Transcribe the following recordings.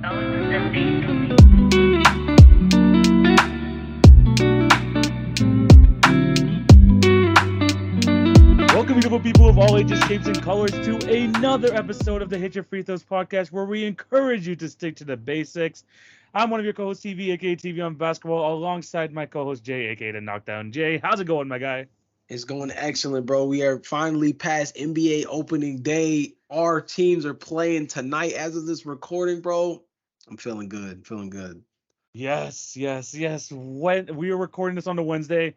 Welcome, beautiful people of all ages, shapes, and colors, to another episode of the Hit Your Free Throws podcast, where we encourage you to stick to the basics. I'm one of your co-hosts, TV, aka TV on Basketball, alongside my co-host Jay, aka the Knockdown Jay. How's it going, my guy? It's going excellent, bro. We are finally past NBA opening day. Our teams are playing tonight as of this recording, bro. I'm feeling good. Feeling good. Yes. When we are recording this on the Wednesday,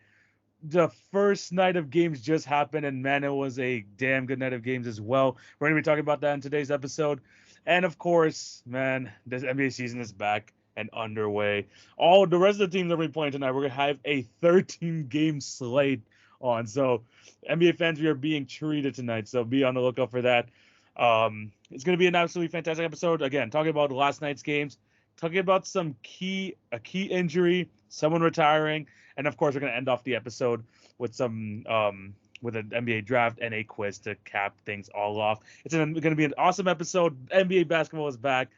the first night of games just happened, and man, it was a damn good night of games as well. We're going to be talking about that in today's episode. And of course, man, this NBA season is back and underway. All the rest of the teams that we're playing tonight, we're going to have a 13-game slate on. So, NBA fans, we are being treated tonight, so be on the lookout for that. It's going to be an absolutely fantastic episode. Again, talking about last night's games, talking about a key injury, someone retiring, and of course, we're going to end off the episode with some with an NBA draft and a quiz to cap things all off. It's going to be an awesome episode. NBA basketball is back.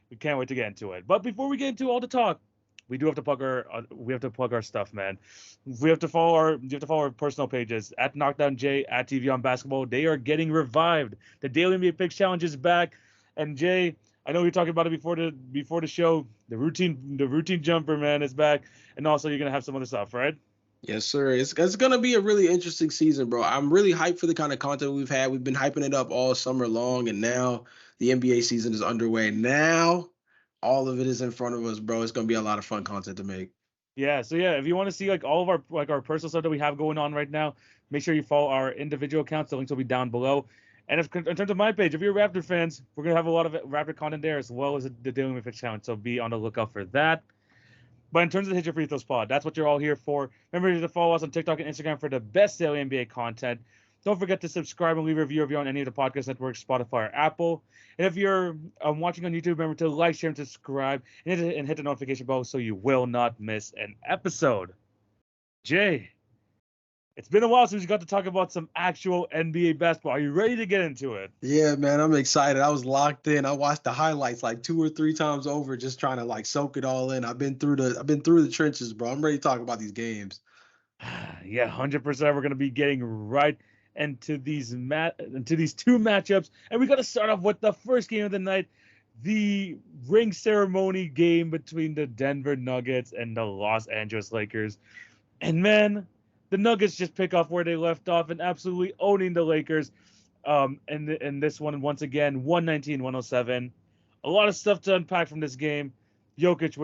We can't wait to get into it. But before we get into all the talk, we have to plug our stuff, man. You have to follow our personal pages at Knockdown J, at TV on Basketball. They are getting revived. The Daily NBA Picks Challenge is back. And Jay, I know we were talking about it before the show. The routine jumper, man, is back. And also you're gonna have some other stuff, right? Yes, sir. It's gonna be a really interesting season, bro. I'm really hyped for the kind of content we've had. We've been hyping it up all summer long, and now the NBA season is underway. Now all of it is in front of us, bro. It's gonna be a lot of fun content to make. Yeah, so if you want to see all of our personal stuff that we have going on right now, make sure you follow our individual accounts. The links will be down below. And in terms of my page, if you're Raptor fans, we're gonna have a lot of Raptor content there, as well as the Daily Picks Challenge. So be on the lookout for that. But in terms of the Hit Your Free Throws pod, that's what you're all here for. Remember to follow us on TikTok and Instagram for the best daily NBA content. Don't forget to subscribe and leave a review if you're on any of the podcast networks, Spotify or Apple. And if you're watching on YouTube, remember to like, share, and subscribe, and hit the notification bell so you will not miss an episode. Jay, it's been a while since we got to talk about some actual NBA basketball. Are you ready to get into it? Yeah, man, I'm excited. I was locked in. I watched the highlights like 2 or 3 times over, just trying to like soak it all in. I've been through the trenches, bro. I'm ready to talk about these games. Yeah, 100%. We're gonna be getting right into these two matchups, and we got to start off with the first game of the night, the ring ceremony game between the Denver Nuggets and the Los Angeles Lakers. And man, the Nuggets just pick off where they left off and absolutely owning the Lakers. And this one, once again, 119-107. A lot of stuff to unpack from this game. Jokic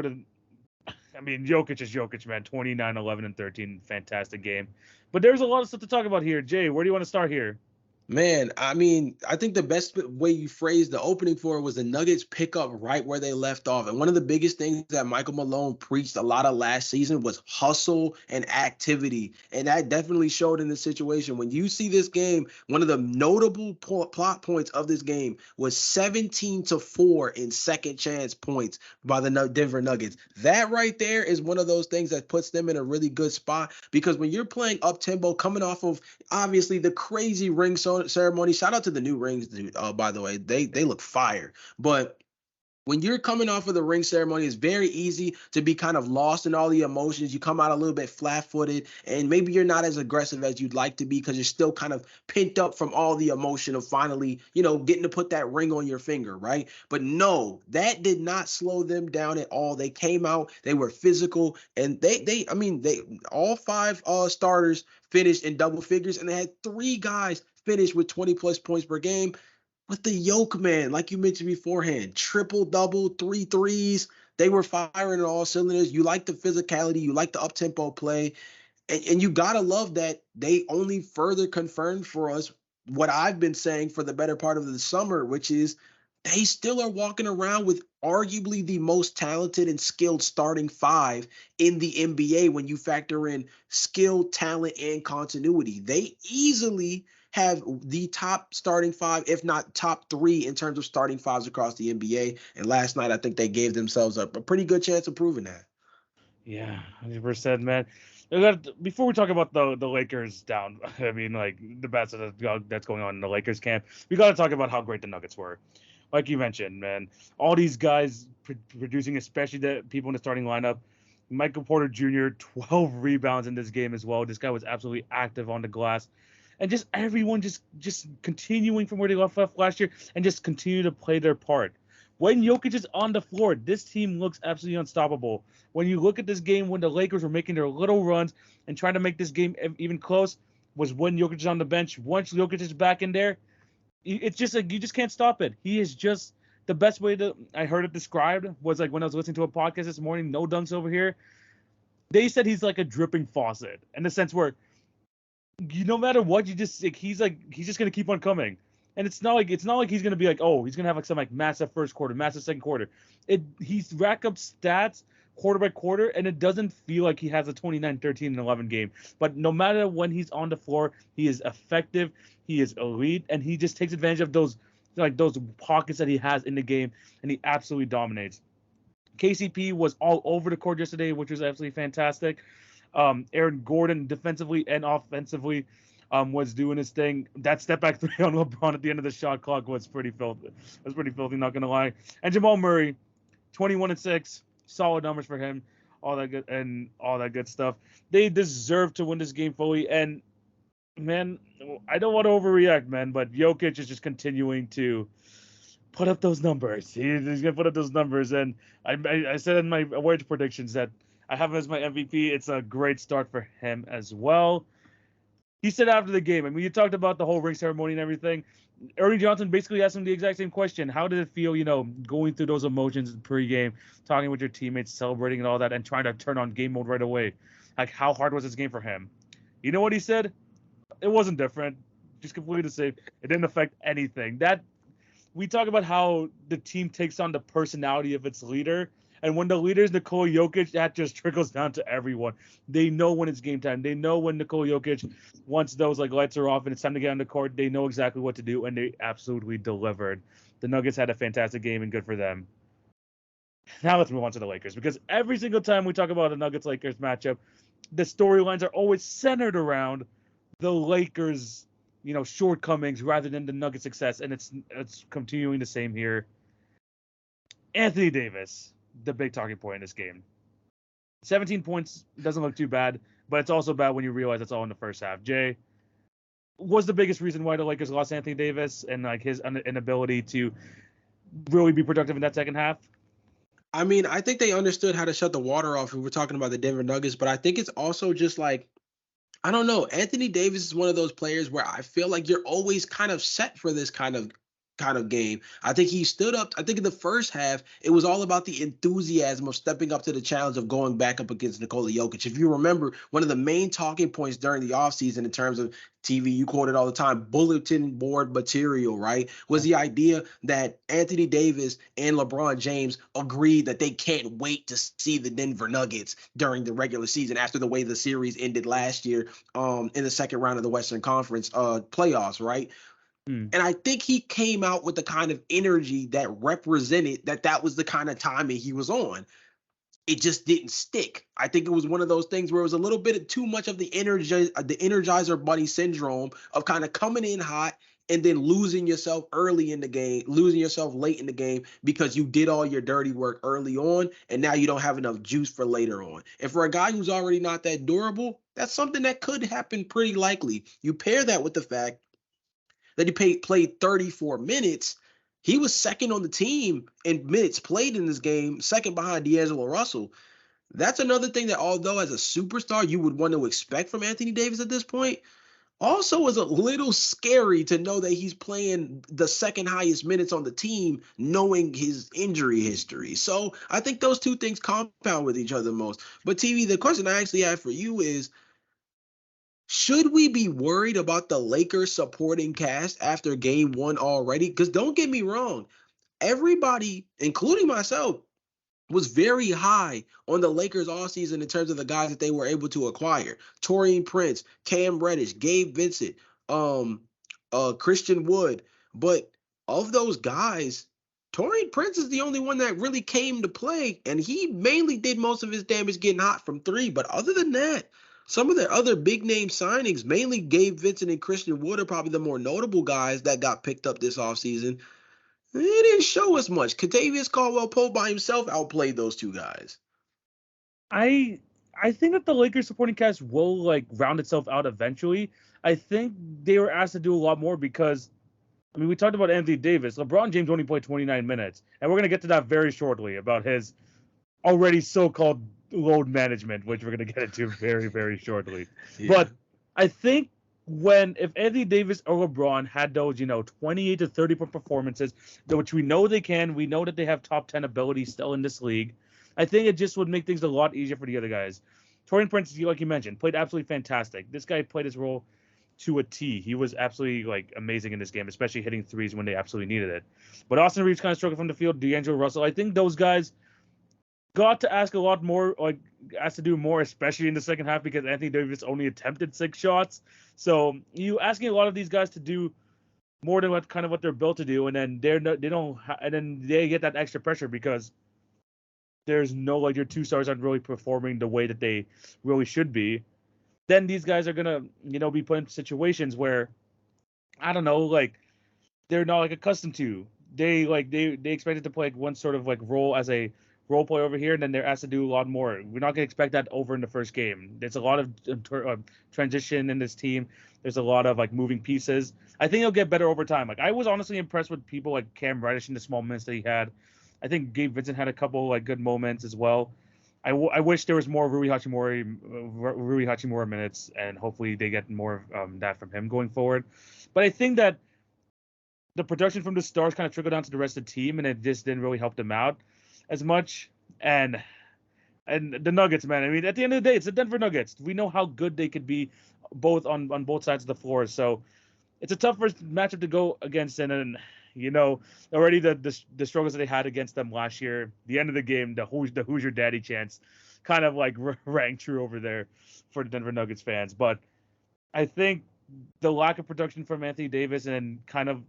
is Jokic, man. 29, 11, and 13. Fantastic game. But there's a lot of stuff to talk about here. Jay, where do you want to start here? Man, I mean, I think the best way you phrased the opening for it was the Nuggets pick up right where they left off. And one of the biggest things that Michael Malone preached a lot of last season was hustle and activity. And that definitely showed in this situation. When you see this game, one of the notable plot points of this game was 17-4 in second chance points by the Denver Nuggets. That right there is one of those things that puts them in a really good spot, because when you're playing up tempo, coming off of obviously the crazy ring ceremony. Shout out to the new rings, dude. By the way, they look fire. But when you're coming off of the ring ceremony, it's very easy to be kind of lost in all the emotions. You come out a little bit flat-footed, and maybe you're not as aggressive as you'd like to be because you're still kind of pent up from all the emotion of finally, getting to put that ring on your finger, right? But no, that did not slow them down at all. They came out, they were physical, and they all 5 starters finished in double figures, and they had 3 guys finish with 20-plus points per game. With the yoke, man, like you mentioned beforehand, triple-double, 3 threes. They were firing on all cylinders. You like the physicality. You like the up-tempo play. And you got to love that they only further confirmed for us what I've been saying for the better part of the summer, which is they still are walking around with arguably the most talented and skilled starting 5 in the NBA when you factor in skill, talent, and continuity. They easily have the top starting 5, if not top 3 in terms of starting 5s across the NBA. And last night, I think they gave themselves a pretty good chance of proving that. Yeah, 100%, man. Before we talk about the Lakers down, I mean, like the best that's going on in the Lakers camp, we got to talk about how great the Nuggets were. like you mentioned, man, all these guys producing, especially the people in the starting lineup. Michael Porter Jr. 12 rebounds in this game as well. This guy was absolutely active on the glass, and just everyone just continuing from where they left off last year and just continue to play their part. When Jokic is on the floor, this team looks absolutely unstoppable. When you look at this game, when the Lakers were making their little runs and trying to make this game even close, was when Jokic is on the bench. Once Jokic is back in there, it's just like you just can't stop it. He is just the best way to. I heard it described was like when I was listening to a podcast this morning. No dunks over here. They said he's like a dripping faucet in the sense where no matter what, you just like he's just gonna keep on coming. And it's not like he's gonna be like, oh, he's gonna have like some like massive first quarter, massive second quarter. He's rack up stats quarter by quarter, and it doesn't feel like he has a 29, 13, and 11 game. But no matter when he's on the floor, he is effective, he is elite, and he just takes advantage of those pockets that he has in the game, and he absolutely dominates. KCP was all over the court yesterday, which was absolutely fantastic. Aaron Gordon defensively and offensively was doing his thing. That step back three on LeBron at the end of the shot clock was pretty filthy. Not gonna lie. And Jamal Murray, 21-6, solid numbers for him. All that good stuff. They deserve to win this game fully. And man, I don't want to overreact, man, but Jokic is just continuing to put up those numbers. He's gonna put up those numbers. And I said in my awards predictions that I have him as my MVP. It's a great start for him as well. He said after the game, I mean, you talked about the whole ring ceremony and everything. Ernie Johnson basically asked him the exact same question. How did it feel, going through those emotions pre-game, talking with your teammates, celebrating and all that, and trying to turn on game mode right away? Like, how hard was this game for him? You know what he said? It wasn't different. Just completely the same. It didn't affect anything. We talk about how the team takes on the personality of its leader. And when the leader is Nikola Jokic, that just trickles down to everyone. They know when it's game time. They know when Nikola Jokic, once those lights are off and it's time to get on the court, they know exactly what to do, and they absolutely delivered. The Nuggets had a fantastic game, and good for them. Now let's move on to the Lakers, because every single time we talk about a Nuggets-Lakers matchup, the storylines are always centered around the Lakers, shortcomings rather than the Nuggets' success, and it's continuing the same here. Anthony Davis, the big talking point in this game. 17 points doesn't look too bad, but it's also bad when you realize it's all in the first half. Jay, was the biggest reason why the Lakers lost Anthony Davis and his inability to really be productive in that second half? I mean, I think they understood how to shut the water off. We were talking about the Denver Nuggets, but I think it's also just like, I don't know. Anthony Davis is one of those players where I feel like you're always kind of set for this kind of game. I think he stood up. I think in the first half, it was all about the enthusiasm of stepping up to the challenge of going back up against Nikola Jokic. If you remember, one of the main talking points during the offseason in terms of TV, you quote it all the time, bulletin board material, right, was the idea that Anthony Davis and LeBron James agreed that they can't wait to see the Denver Nuggets during the regular season after the way the series ended last year in the second round of the Western Conference playoffs, right? And I think he came out with the kind of energy that represented that was the kind of timing he was on. It just didn't stick. I think it was one of those things where it was a little bit too much of the Energizer Bunny syndrome of kind of coming in hot and then losing yourself early in the game, losing yourself late in the game because you did all your dirty work early on, and now you don't have enough juice for later on. And for a guy who's already not that durable, that's something that could happen pretty likely. You pair that with the fact that he played 34 minutes. He was second on the team in minutes played in this game, second behind D'Angelo Russell. That's another thing that, although as a superstar you would want to expect from Anthony Davis at this point, also is a little scary to know that he's playing the second highest minutes on the team, knowing his injury history. So I think those two things compound with each other most. But TV, the question I actually have for you is, should we be worried about the Lakers supporting cast after game one already? Because don't get me wrong, everybody, including myself, was very high on the Lakers all season in terms of the guys that they were able to acquire. Taurean Prince, Cam Reddish, Gabe Vincent, Christian Wood. But of those guys, Taurean Prince is the only one that really came to play, and he mainly did most of his damage getting hot from three. But other than that, some of their other big-name signings, mainly Gabe Vincent and Christian Wood, are probably the more notable guys that got picked up this offseason. It didn't show us much. Kentavious Caldwell-Pope by himself outplayed those two guys. I I think that the Lakers supporting cast will like round itself out eventually. I think they were asked to do a lot more because I mean we talked about Anthony Davis. LeBron James only played 29 minutes, and we're gonna get to that very shortly about his already so-called load management, which we're gonna get into very very shortly. Yeah. But I think if Anthony Davis or LeBron had those 28 to 30 point performances, which we know they can, we know that they have top 10 ability still in this league. I think it just would make things a lot easier for the other guys. Torian Prince, like you mentioned, played absolutely fantastic. This guy played his role to a T. He was absolutely like amazing in this game, especially hitting threes when they absolutely needed it. But Austin Reeves kind of struggled from the field. D'Angelo Russell, I think those guys got to ask a lot more, like asked to do more, especially in the second half because Anthony Davis only attempted 6 shots. So you asking a lot of these guys to do more than what they're built to do, and then and then they get that extra pressure because there's no like your 2 stars aren't really performing the way that they really should be. Then these guys are gonna be put in situations where I don't know, like they're not like accustomed to. They expected to play like one sort of like role as a role play over here, and then they're asked to do a lot more. We're not gonna expect that over in the first game. There's a lot of transition in this team. There's a lot of like moving pieces. I think it'll get better over time. Like I was honestly impressed with people like Cam Reddish in the small minutes that he had. I think Gabe Vincent had a couple like good moments as well. I wish there was more Rui Hachimura minutes, and hopefully they get more of that from him going forward. But I think that the production from the stars kind of trickled down to the rest of the team, and it just didn't really help them out as much. And the Nuggets, man. I mean, at the end of the day, it's the Denver Nuggets. We know how good they could be, both on both sides of the floor. So it's a tough first matchup to go against, and then already the struggles that they had against them last year. The end of the game, the who's your daddy chance, kind of like rang true over there for the Denver Nuggets fans. But I think the lack of production from Anthony Davis and kind of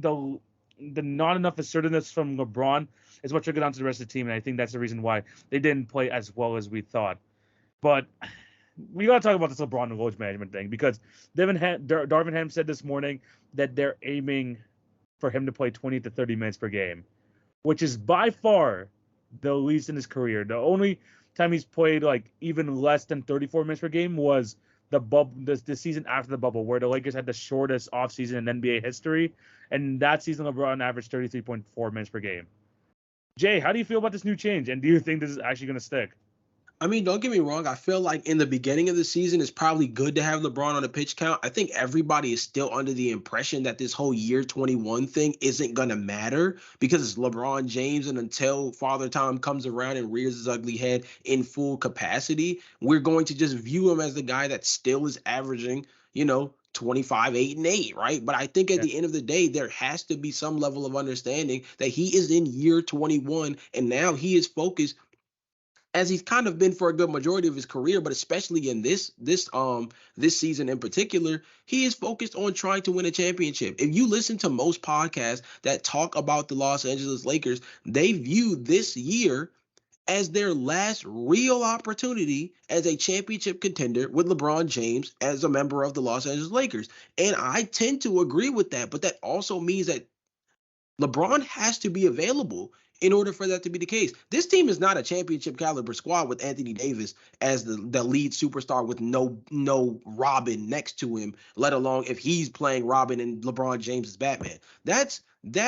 the not enough assertiveness from LeBron is what trickled down to the rest of the team, and I think that's the reason why they didn't play as well as we thought. But we got to talk about this LeBron and load management thing because Darvin Ham said this morning that they're aiming for him to play 20 to 30 minutes per game, which is by far the least in his career. The only time he's played like even less than 34 minutes per game was the season after the bubble, where the Lakers had the shortest offseason in NBA history, and that season LeBron averaged 33.4 minutes per game. Jay, how do you feel about this new change, and do you think this is actually going to stick? I mean, don't get me wrong. I feel like in the beginning of the season, it's probably good to have LeBron on the pitch count. I think everybody is still under the impression that this whole year 21 thing isn't going to matter because it's LeBron James. And until Father Time comes around and rears his ugly head in full capacity, we're going to just view him as the guy that still is averaging, 25, 8, and 8, right? But I think at the end of the day, there has to be some level of understanding that he is in year 21 and now he is focused, as he's kind of been for a good majority of his career, but especially in this season in particular, he is focused on trying to win a championship. If you listen to most podcasts that talk about the Los Angeles Lakers, they view this year as their last real opportunity as a championship contender with LeBron James as a member of the Los Angeles Lakers. And I tend to agree with that, but that also means that LeBron has to be available in order for that to be the case. This team is not a championship caliber squad with Anthony Davis as the lead superstar with no Robin next to him, let alone if he's playing Robin and LeBron James is Batman. That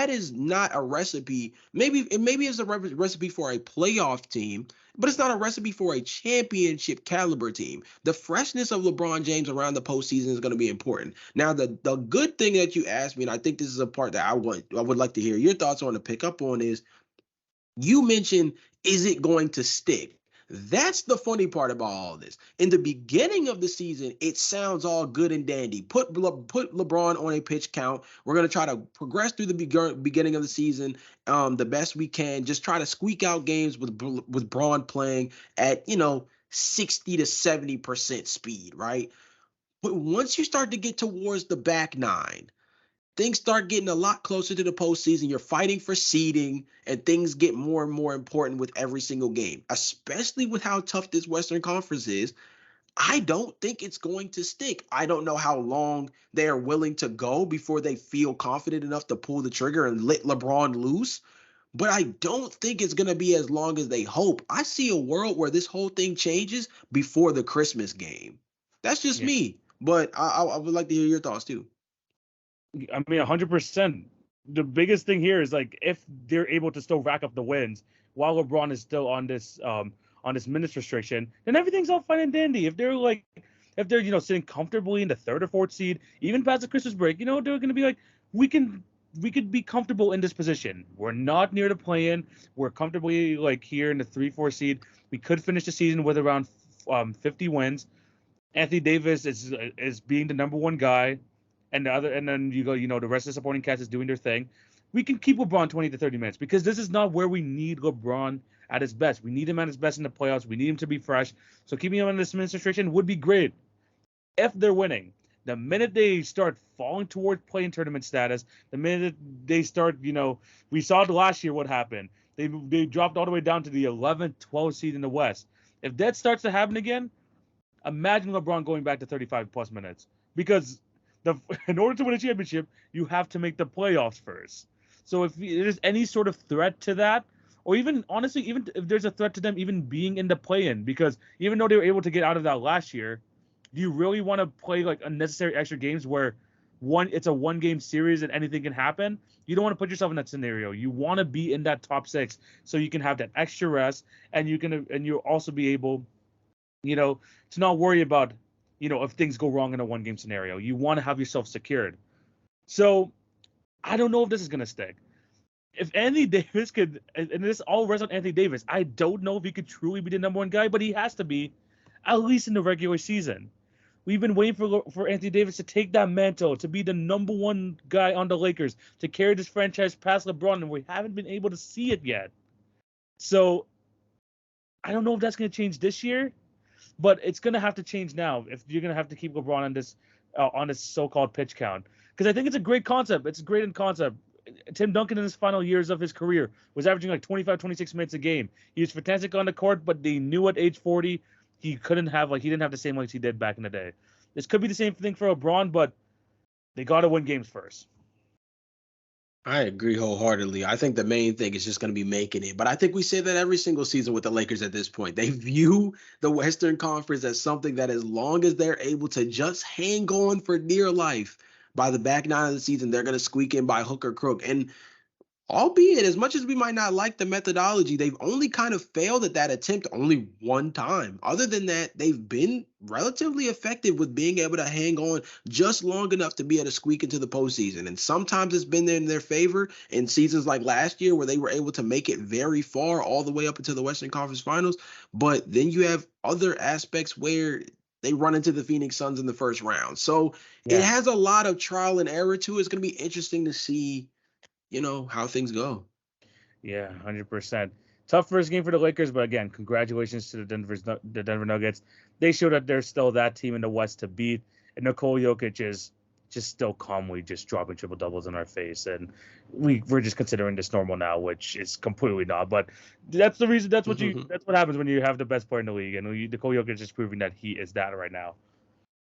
is not a recipe. Maybe it's a recipe for a playoff team, but it's not a recipe for a championship caliber team. The freshness of LeBron James around the postseason is going to be important. Now, the good thing that you asked me, and I think this is a part that I would like to hear your thoughts on to pick up on, is you mentioned, is it going to stick? That's the funny part about all this. In the beginning of the season, it sounds all good and dandy. Put LeBron on a pitch count. We're going to try to progress through the beginning of the season the best we can. Just try to squeak out games with Braun playing at 60 to 70% speed, right? But once you start to get towards the back nine, things start getting a lot closer to the postseason. You're fighting for seeding, and things get more and more important with every single game, especially with how tough this Western Conference is. I don't think it's going to stick. I don't know how long they are willing to go before they feel confident enough to pull the trigger and let LeBron loose. But I don't think it's going to be as long as they hope. I see a world where this whole thing changes before the Christmas game. That's just Yeah. me. But I would like to hear your thoughts too. I mean, 100%. The biggest thing here is like if they're able to still rack up the wins while LeBron is still on this minutes restriction, then everything's all fine and dandy. If they're sitting comfortably in the third or fourth seed, even past the Christmas break, they're going to be like, we could be comfortable in this position. We're not near the play-in. We're comfortably like here in the 3-4 seed. We could finish the season with around 50 wins. Anthony Davis is being the number one guy, and then you go, the rest of the supporting cast is doing their thing. We can keep LeBron 20 to 30 minutes because this is not where we need LeBron at his best. We need him at his best in the playoffs. We need him to be fresh. So keeping him in this administration would be great if they're winning. The minute they start falling towards playing tournament status, the minute they start, we saw it last year what happened. They dropped all the way down to the 11th, 12th seed in the West. If that starts to happen again, imagine LeBron going back to 35 plus minutes because in order to win a championship, you have to make the playoffs first. So if there's any sort of threat to that, or even honestly, even if there's a threat to them even being in the play-in, because even though they were able to get out of that last year, do you really want to play like unnecessary extra games where it's a one-game series and anything can happen? You don't want to put yourself in that scenario. You want to be in that top 6 so you can have that extra rest and you'll also be able to not worry about, if things go wrong in a one game scenario. You want to have yourself secured. So I don't know if this is going to stick. If Anthony Davis could, and this all rests on Anthony Davis, I don't know if he could truly be the number one guy, but he has to be, at least in the regular season. We've been waiting for Anthony Davis to take that mantle, to be the number one guy on the Lakers, to carry this franchise past LeBron, and we haven't been able to see it yet. So I don't know if that's going to change this year. But it's going to have to change now if you're going to have to keep LeBron on this so-called pitch count. Because I think it's a great concept. It's a great concept. Tim Duncan in his final years of his career was averaging like 25, 26 minutes a game. He was fantastic on the court, but they knew at age 40 he didn't have the same legs he did back in the day. This could be the same thing for LeBron, but they got to win games first. I agree wholeheartedly. I think the main thing is just going to be making it. But I think we say that every single season with the Lakers at this point. They view the Western Conference as something that as long as they're able to just hang on for dear life, by the back 9 of the season, they're going to squeak in by hook or crook. And albeit, as much as we might not like the methodology, they've only kind of failed at that attempt only one time. Other than that, they've been relatively effective with being able to hang on just long enough to be able to squeak into the postseason. And sometimes it's been in their favor in seasons like last year where they were able to make it very far all the way up into the Western Conference Finals. But then you have other aspects where they run into the Phoenix Suns in the first round. So It has a lot of trial and error too. It's going to be interesting to see how things go. Yeah, 100%. Tough first game for the Lakers, but again, congratulations to the Denver Nuggets. They showed that they're still that team in the West to beat, and Nikola Jokic is just still calmly just dropping triple doubles in our face, and we're just considering this normal now, which is completely not. But that's the reason. That's what happens when you have the best player in the league, and Nikola Jokic is proving that he is that right now.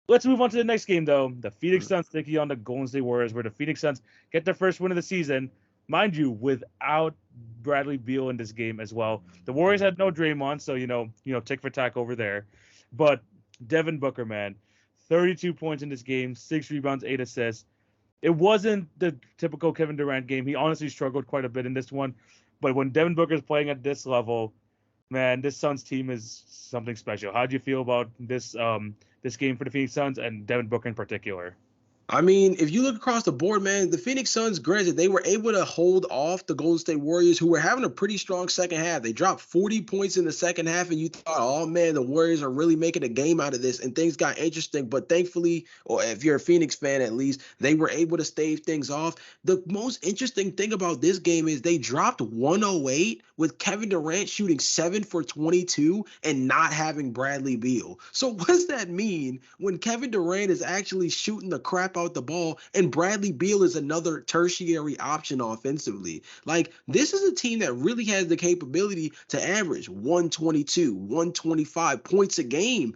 Let's move on to the next game, though. The Phoenix Suns taking on the Golden State Warriors, where the Phoenix Suns get their first win of the season, mind you, without Bradley Beal in this game as well. The Warriors had no Draymond, so tick for tack over there. But Devin Booker, man, 32 points in this game, 6 rebounds, 8 assists. It wasn't the typical Kevin Durant game. He honestly struggled quite a bit in this one. But when Devin Booker is playing at this level, man, this Suns team is something special. How do you feel about this game for the Phoenix Suns and Devin Booker in particular? I mean, if you look across the board, man, the Phoenix Suns, granted, they were able to hold off the Golden State Warriors, who were having a pretty strong second half. They dropped 40 points in the second half, and you thought, oh, man, the Warriors are really making a game out of this, and things got interesting. But thankfully, or if you're a Phoenix fan at least, they were able to stave things off. The most interesting thing about this game is they dropped 108 with Kevin Durant shooting 7 for 22 and not having Bradley Beal. So what does that mean when Kevin Durant is actually shooting the crap out the ball and Bradley Beal is another tertiary option offensively? Like, this is a team that really has the capability to average 122, 125 points a game.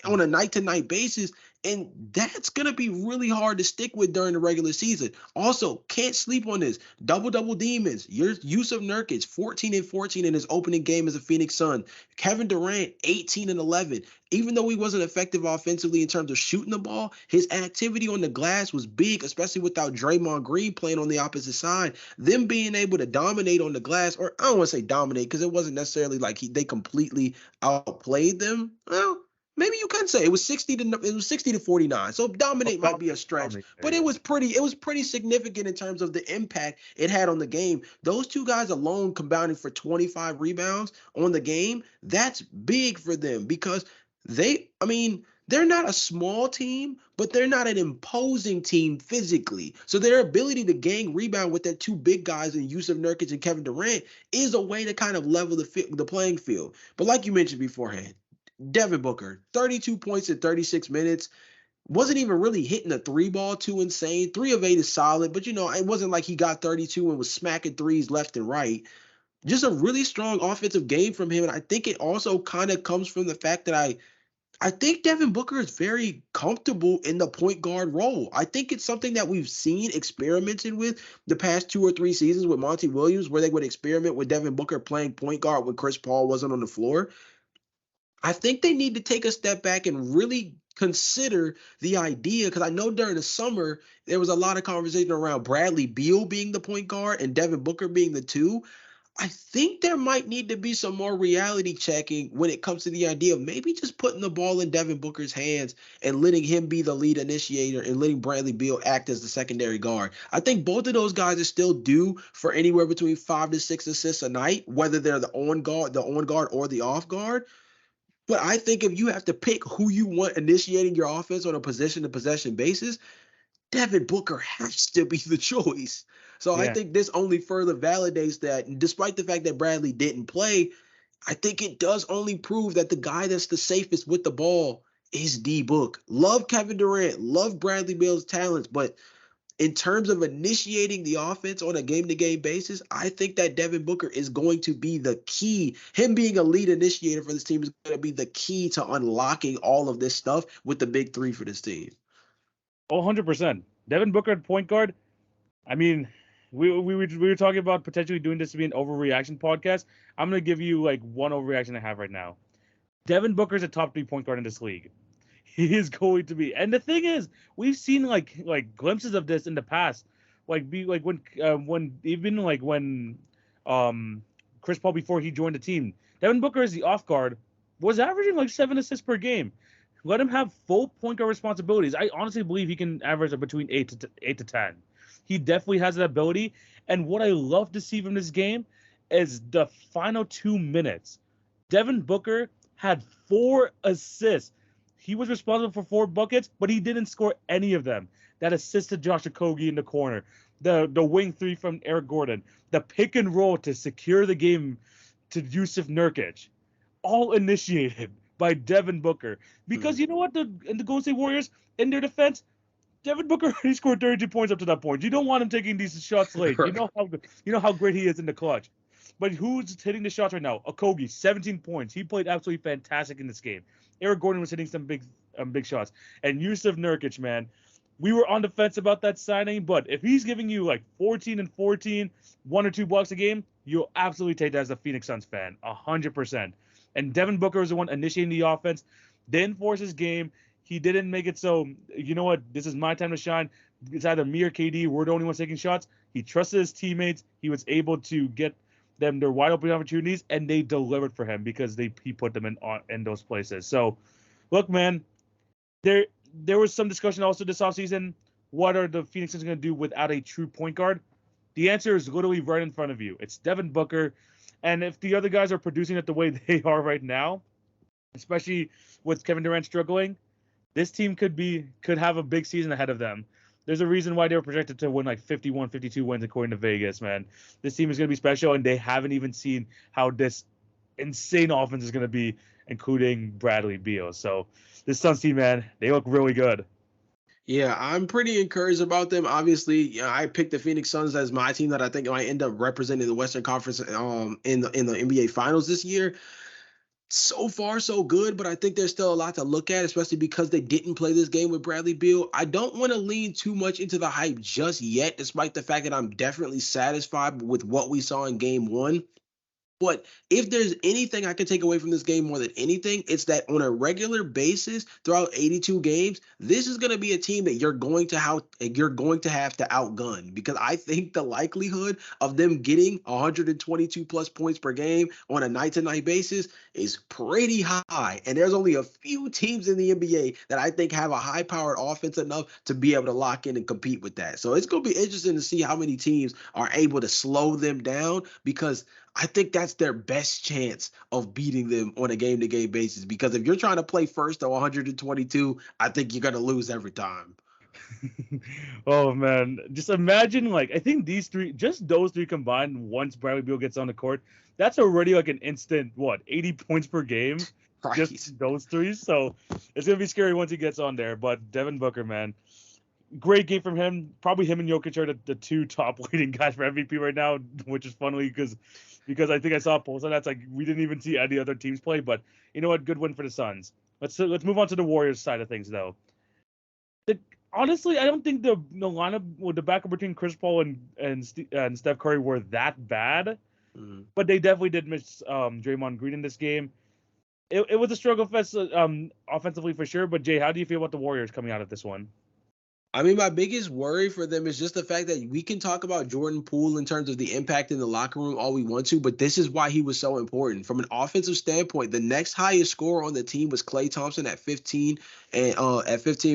on a night-to-night basis, and that's going to be really hard to stick with during the regular season. Also, can't sleep on this. Double-double demons. Your Yusuf Nurkic, 14 and 14 in his opening game as a Phoenix Sun. Kevin Durant, 18 and 11. Even though he wasn't effective offensively in terms of shooting the ball, his activity on the glass was big, especially without Draymond Green playing on the opposite side. Them being able to dominate on the glass, or I don't want to say dominate because it wasn't necessarily like they completely outplayed them. Well, maybe you can say it was 60 to 49. So dominate might be a stretch, but it was pretty significant in terms of the impact it had on the game. Those two guys alone combining for 25 rebounds on the game, that's big for them because they're not a small team, but they're not an imposing team physically. So their ability to gain rebound with their two big guys in Yusuf Nurkic and Kevin Durant is a way to kind of level the playing field. But like you mentioned beforehand, Devin Booker, 32 points in 36 minutes. Wasn't even really hitting the three ball too insane. 3 of 8 is solid, but it wasn't like he got 32 and was smacking threes left and right. Just a really strong offensive game from him. And I think it also kind of comes from the fact that I think Devin Booker is very comfortable in the point guard role. I think it's something that we've seen experimented with the past 2 or 3 seasons with Monty Williams, where they would experiment with Devin Booker playing point guard when Chris Paul wasn't on the floor. I think they need to take a step back and really consider the idea, because I know during the summer there was a lot of conversation around Bradley Beal being the point guard and Devin Booker being the 2. I think there might need to be some more reality checking when it comes to the idea of maybe just putting the ball in Devin Booker's hands and letting him be the lead initiator and letting Bradley Beal act as the secondary guard. I think both of those guys are still due for anywhere between 5 to 6 assists a night, whether they're the on guard or the off guard. But I think if you have to pick who you want initiating your offense on a possession-to-possession basis, Devin Booker has to be the choice. So I think this only further validates that. And despite the fact that Bradley didn't play, I think it does only prove that the guy that's the safest with the ball is D-Book. Love Kevin Durant, love Bradley Beal's talents, but in terms of initiating the offense on a game-to-game basis, I think that Devin Booker is going to be the key. Him being a lead initiator for this team is going to be the key to unlocking all of this stuff with the big 3 for this team. 100%. Devin Booker at point guard. I mean, we were talking about potentially doing this to be an overreaction podcast. I'm going to give you like one overreaction I have right now. Devin Booker is a top 3 point guard in this league. He is going to be, and the thing is, we've seen like glimpses of this in the past, when Chris Paul, before he joined the team, Devin Booker as the off guard was averaging like 7 assists per game. Let him have full point guard responsibilities. I honestly believe he can average between 8 to 10. He definitely has that ability, and what I love to see from this game is the final 2 minutes. Devin Booker had 4 assists. He was responsible for 4 buckets, but he didn't score any of them. That assist to Josh Okogie in the corner, the wing 3 from Eric Gordon, the pick and roll to secure the game to Yusuf Nurkic, all initiated by Devin Booker. Because you know what, the Golden State Warriors, in their defense, Devin Booker already scored 32 points up to that point. You don't want him taking these shots late. You know how great he is in the clutch. But who's hitting the shots right now? Okogie, 17 points. He played absolutely fantastic in this game. Eric Gordon was hitting some big shots. And Yusuf Nurkic, man, we were on the fence about that signing, but if he's giving you like 14 and 14, 1 or 2 blocks a game, you'll absolutely take that as a Phoenix Suns fan, 100%. And Devin Booker was the one initiating the offense, didn't force his game. He didn't make it so, you know what, this is my time to shine. It's either me or KD. We're the only ones taking shots. He trusted his teammates. He was able to get them their wide open opportunities, and they delivered for him because he put them in those places. So, look, man, there was some discussion also this offseason. What are the Phoenix Suns going to do without a true point guard? The answer is literally right in front of you. It's Devin Booker. And if the other guys are producing it the way they are right now, especially with Kevin Durant struggling, this team could have a big season ahead of them. There's a reason why they were projected to win like 51, 52 wins according to Vegas, man. This team is going to be special, and they haven't even seen how this insane offense is going to be, including Bradley Beal. So this Suns team, man, they look really good. Yeah, I'm pretty encouraged about them. Obviously, I picked the Phoenix Suns as my team that I think might end up representing the Western Conference in the NBA Finals this year. So far, so good, but I think there's still a lot to look at, especially because they didn't play this game with Bradley Beal. I don't want to lean too much into the hype just yet, despite the fact that I'm definitely satisfied with what we saw in game one. But if there's anything I can take away from this game more than anything, it's that on a regular basis throughout 82 games, this is going to be a team that you're going to have to outgun, because I think the likelihood of them getting 122 plus points per game on a night-to-night basis is pretty high. And there's only a few teams in the NBA that I think have a high-powered offense enough to be able to lock in and compete with that. So it's going to be interesting to see how many teams are able to slow them down, because I think that's their best chance of beating them on a game-to-game basis. Because if you're trying to play first at 122, I think you're going to lose every time. Oh man, just imagine, like, I think just those three combined, once Bradley Beal gets on the court, that's already like an instant 80 points per game. Right. Just those three. So it's gonna be scary once he gets on there. But Devin Booker, man, great game from him. Probably him and Jokic are the two top leading guys for MVP right now, which is funny because I think I saw a post on that's like we didn't even see any other teams play. But you know what? Good win for the Suns. Let's move on to the Warriors side of things though. Honestly, I don't think the lineup with the backup between Chris Paul and Steph Curry were that bad, but they definitely did miss Draymond Green in this game. It was a struggle fest offensively for sure. But Jay, how do you feel about the Warriors coming out of this one? I mean, my biggest worry for them is just the fact that we can talk about Jordan Poole in terms of the impact in the locker room all we want to, but this is why he was so important. From an offensive standpoint, the next highest scorer on the team was Klay Thompson at 15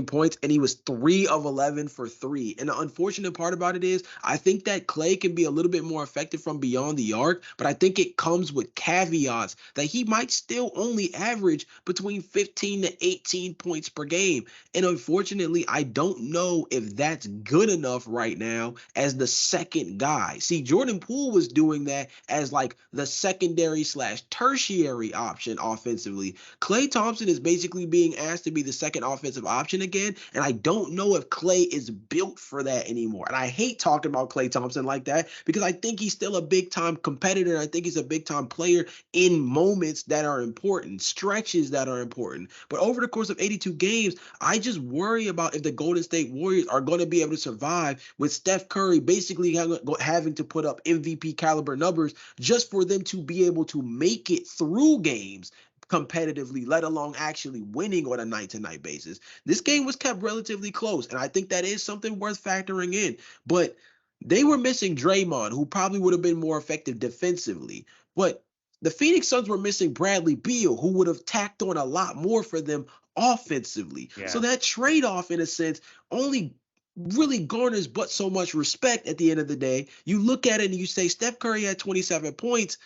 points, and he was 3 of 11 for 3. And the unfortunate part about it is I think that Klay can be a little bit more effective from beyond the arc, but I think it comes with caveats that he might still only average between 15 to 18 points per game. And unfortunately, I don't know if that's good enough right now as the second guy. See, Jordan Poole was doing that as like the secondary / tertiary option offensively. Klay Thompson is basically being asked to be the second offensive option again, and I don't know if Klay is built for that anymore. And I hate talking about Klay Thompson like that because I think he's still a big-time competitor. I think he's a big-time player in moments that are important, stretches that are important. But over the course of 82 games, I just worry about if the Golden State Warriors are going to be able to survive with Steph Curry basically having to put up MVP caliber numbers just for them to be able to make it through games competitively, let alone actually winning on a night-to-night basis. This game was kept relatively close, and I think that is something worth factoring in. But they were missing Draymond, who probably would have been more effective defensively. But the Phoenix Suns were missing Bradley Beal, who would have tacked on a lot more for them offensively. Yeah. So that trade-off, in a sense, only really garners but so much respect at the end of the day. You look at it and you say, Steph Curry had 27 points.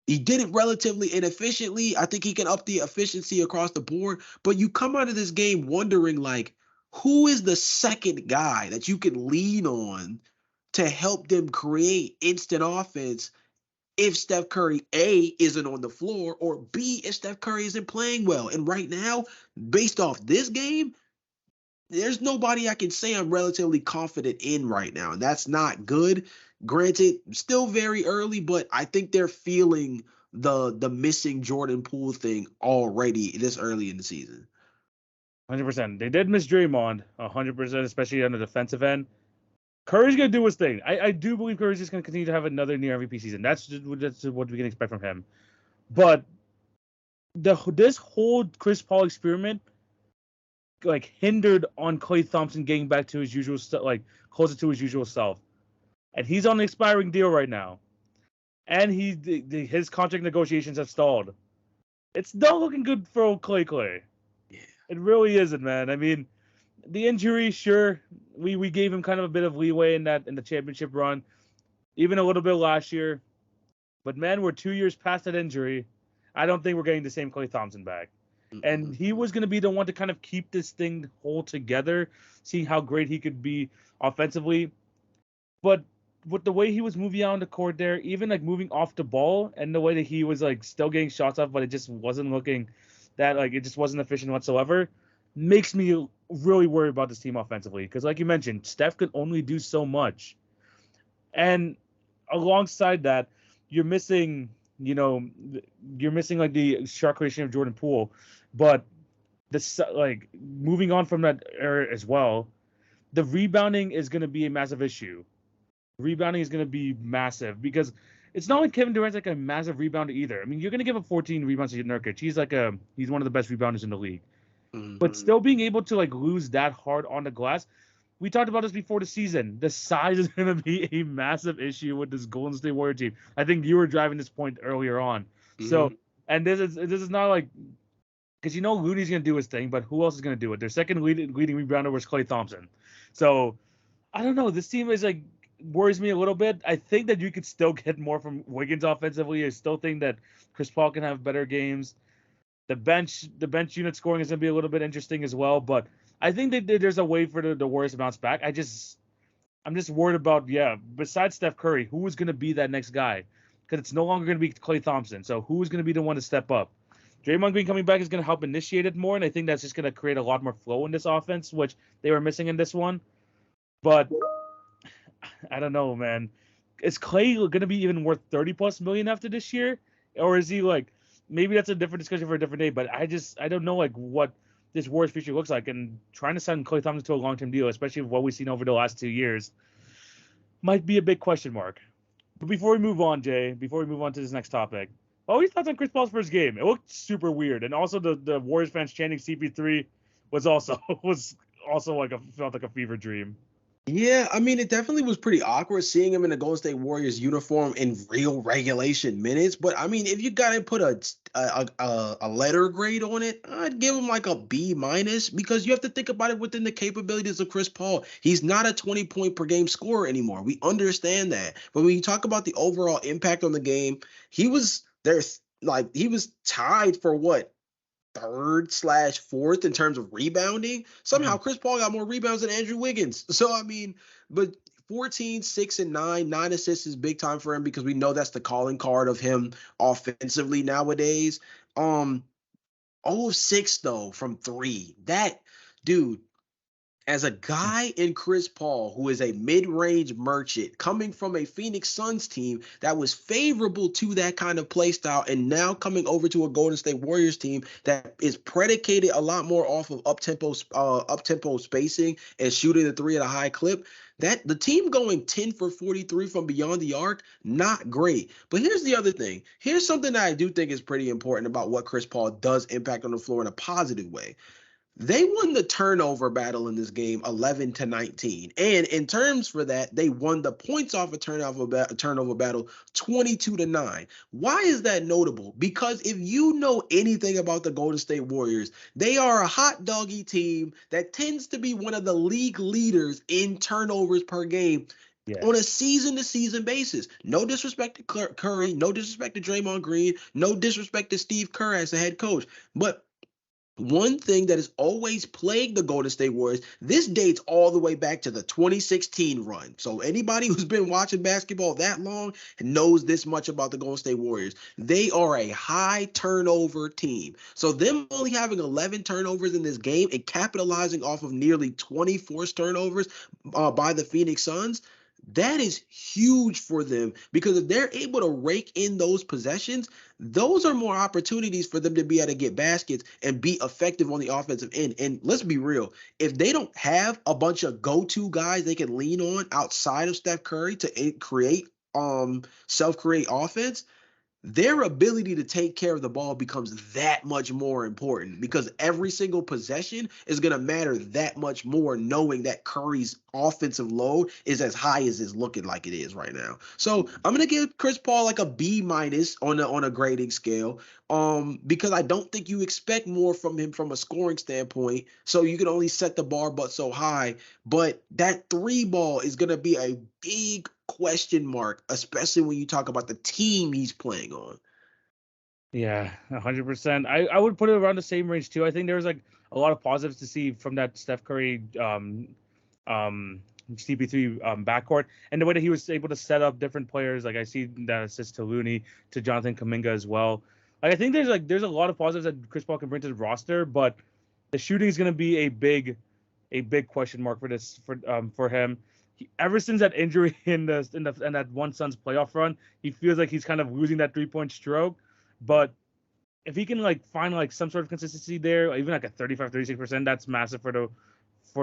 He did it relatively inefficiently. I think he can up the efficiency across the board. But you come out of this game wondering, like, who is the second guy that you can lean on to help them create instant offense if Steph Curry, A, isn't on the floor, or B, if Steph Curry isn't playing well? And right now, based off this game, there's nobody I can say I'm relatively confident in right now. And that's not good. Granted, still very early, but I think they're feeling the missing Jordan Poole thing already this early in the season. 100%. They did miss Draymond 100%, especially on the defensive end. Curry's going to do his thing. I do believe Curry's just going to continue to have another near MVP season. That's what we can expect from him. But this whole Chris Paul experiment like hindered on Klay Thompson getting back to his usual closer to his usual self. And he's on an expiring deal right now. And his contract negotiations have stalled. It's not looking good for Klay. Yeah. It really isn't, man. I mean, the injury, sure, we gave him kind of a bit of leeway in the championship run, even a little bit last year. But man, we're 2 years past that injury. I don't think we're getting the same Klay Thompson back. And he was going to be the one to kind of keep this thing whole together, seeing how great he could be offensively. But with the way he was moving out on the court there, even like moving off the ball and the way that he was like still getting shots off, but it just wasn't looking that it just wasn't efficient whatsoever, makes me really worry about this team offensively. Because like you mentioned, Steph could only do so much. And alongside that, you're missing you're missing like the shot creation of Jordan Poole, but like moving on from that era as well, the rebounding is going to be a massive issue. Rebounding is going to be massive because it's not like Kevin Durant's like a massive rebounder either. I mean, you're going to give up 14 rebounds to Nurkic. He's one of the best rebounders in the league. But still being able to like lose that hard on the glass, we talked about this before the season. The size is going to be a massive issue with this Golden State Warrior team. I think you were driving this point earlier on. So, and this is not like, because Looney's going to do his thing, but who else is going to do it? Their second leading rebounder was Klay Thompson. So, I don't know. This team is like worries me a little bit. I think that you could still get more from Wiggins offensively. I still think that Chris Paul can have better games. The bench unit scoring is going to be a little bit interesting as well, but I think that there's a way for the Warriors to bounce back. I'm just worried about, besides Steph Curry, who is going to be that next guy? Because it's no longer going to be Klay Thompson. So who is going to be the one to step up? Draymond Green coming back is going to help initiate it more, and I think that's just going to create a lot more flow in this offense, which they were missing in this one. But I don't know, man. Is Klay going to be even worth $30+ million after this year? Or is he like, maybe that's a different discussion for a different day, but I don't know like what this Warriors future looks like, and trying to sign Klay Thompson to a long-term deal, especially with what we've seen over the last 2 years, might be a big question mark. But before we move on to this next topic, what were your thoughts on Chris Paul's first game? It looked super weird, and also the Warriors fans chanting CP3 was also felt like a fever dream. Yeah, I mean, it definitely was pretty awkward seeing him in the Golden State Warriors uniform in real regulation minutes. But I mean, if you got to put a letter grade on it, I'd give him like a B minus, because you have to think about it within the capabilities of Chris Paul. He's not a 20-point per game scorer anymore. We understand that. But when you talk about the overall impact on the game, he was tied for what? Third/fourth in terms of rebounding. Somehow Chris Paul got more rebounds than Andrew Wiggins. So I mean, but 14, 6, and 9 assists is big time for him, because we know that's the calling card of him offensively nowadays. 6 though from 3. That dude, as a guy in Chris Paul, who is a mid-range merchant coming from a Phoenix Suns team that was favorable to that kind of play style, and now coming over to a Golden State Warriors team that is predicated a lot more off of up-tempo spacing and shooting the 3 at a high clip, that the team going 10 for 43 from beyond the arc, not great. But here's the other thing. Here's something that I do think is pretty important about what Chris Paul does impact on the floor in a positive way. They won the turnover battle in this game 11-19. And in terms for that, they won the points off a turnover battle 22-9. Why is that notable? Because if you know anything about the Golden State Warriors, they are a hot doggy team that tends to be one of the league leaders in turnovers per game. Yes. On a season-to-season basis. No disrespect to Curry, no disrespect to Draymond Green, no disrespect to Steve Kerr as the head coach. But one thing that has always plagued the Golden State Warriors, this dates all the way back to the 2016 run. So anybody who's been watching basketball that long knows this much about the Golden State Warriors. They are a high turnover team. So them only having 11 turnovers in this game and capitalizing off of nearly 20 forced turnovers by the Phoenix Suns, that is huge for them, because if they're able to rake in those possessions, those are more opportunities for them to be able to get baskets and be effective on the offensive end. And let's be real, if they don't have a bunch of go-to guys they can lean on outside of Steph Curry to create self-create offense, their ability to take care of the ball becomes that much more important, because every single possession is going to matter that much more, knowing that Curry's offensive load is as high as it's looking like it is right now. So I'm going to give Chris Paul like a B minus on a grading scale, because I don't think you expect more from him from a scoring standpoint. So you can only set the bar but so high. But that 3 ball is going to be a big question mark, especially when you talk about the team he's playing on. Yeah, 100%. I would put it around the same range too. I think there was like a lot of positives to see from that Steph Curry CP3 backcourt, and the way that he was able to set up different players. Like I see that assist to Looney, to Jonathan Kuminga as well. Like I think there's a lot of positives that Chris Paul can bring to the roster, but the shooting is going to be a big question mark for him. ever since that injury in that one Suns playoff run, he feels like he's kind of losing that 3-point stroke. But if he can like find like some sort of consistency there, even like a 35-36%, that's massive for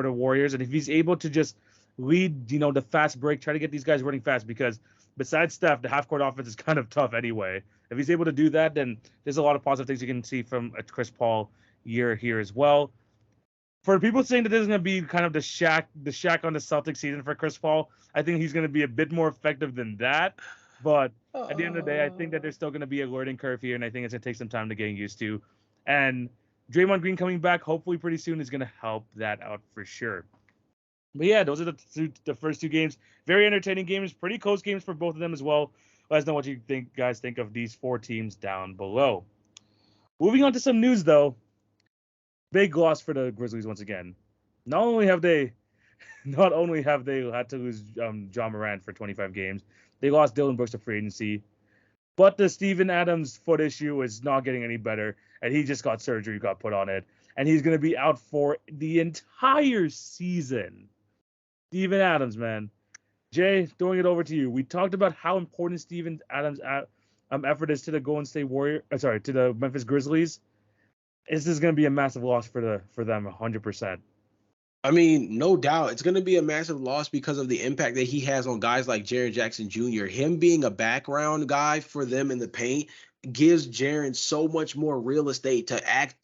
the Warriors. And if he's able to just lead, the fast break, try to get these guys running fast, because besides Steph, the half court offense is kind of tough anyway. If he's able to do that, then there's a lot of positive things you can see from a Chris Paul year here as well. For people saying that this is going to be kind of the Shaq on the Celtics season for Chris Paul, I think he's going to be a bit more effective than that. But at the end of the day, I think that there's still going to be a learning curve here, and I think it's going to take some time to get used to. And Draymond Green coming back hopefully pretty soon is going to help that out for sure. But yeah, those are the first two games. Very entertaining games, pretty close games for both of them as well. Let us know what you guys think of these four teams down below. Moving on to some news, though. Big loss for the Grizzlies once again. Not only have they had to lose John Morant for 25 games, they lost Dylan Brooks to free agency. But the Steven Adams foot issue is not getting any better, and he just got surgery, got put on it, and he's going to be out for the entire season. Steven Adams, man. Jay, throwing it over to you. We talked about how important Steven Adams' effort is to the to the Memphis Grizzlies. This is going to be a massive loss for them, 100%. I mean, no doubt. It's going to be a massive loss because of the impact that he has on guys like Jaren Jackson Jr. Him being a background guy for them in the paint gives Jaren so much more real estate to act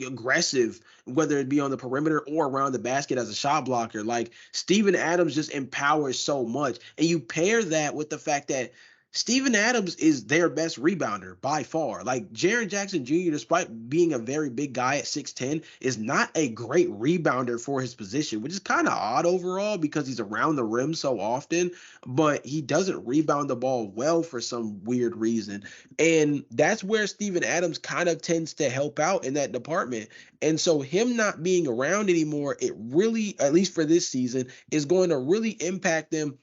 aggressive, whether it be on the perimeter or around the basket as a shot blocker. Like, Steven Adams just empowers so much. And you pair that with the fact that Steven Adams is their best rebounder by far. Like, Jaren Jackson Jr., despite being a very big guy at 6'10", is not a great rebounder for his position, which is kind of odd overall because he's around the rim so often, but he doesn't rebound the ball well for some weird reason. And that's where Steven Adams kind of tends to help out in that department. And so him not being around anymore, it really, at least for this season, is going to really impact them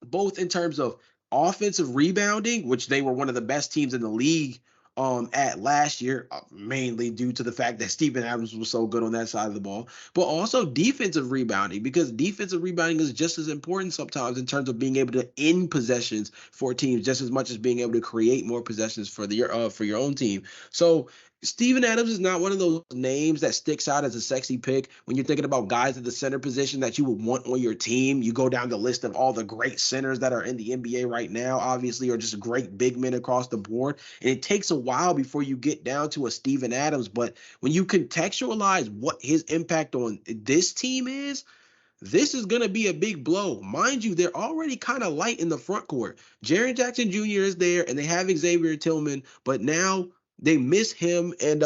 both in terms of offensive rebounding, which they were one of the best teams in the league at last year, mainly due to the fact that Steven Adams was so good on that side of the ball, but also defensive rebounding, because defensive rebounding is just as important sometimes in terms of being able to end possessions for teams just as much as being able to create more possessions for your own team. So Steven Adams is not one of those names that sticks out as a sexy pick when you're thinking about guys at the center position that you would want on your team. You go down the list of all the great centers that are in the NBA right now, obviously, or just great big men across the board. And it takes a while before you get down to a Steven Adams. But when you contextualize what his impact on this team is, this is going to be a big blow. Mind you, they're already kind of light in the front court. Jaren Jackson Jr. is there, and they have Xavier Tillman, but now they miss him, and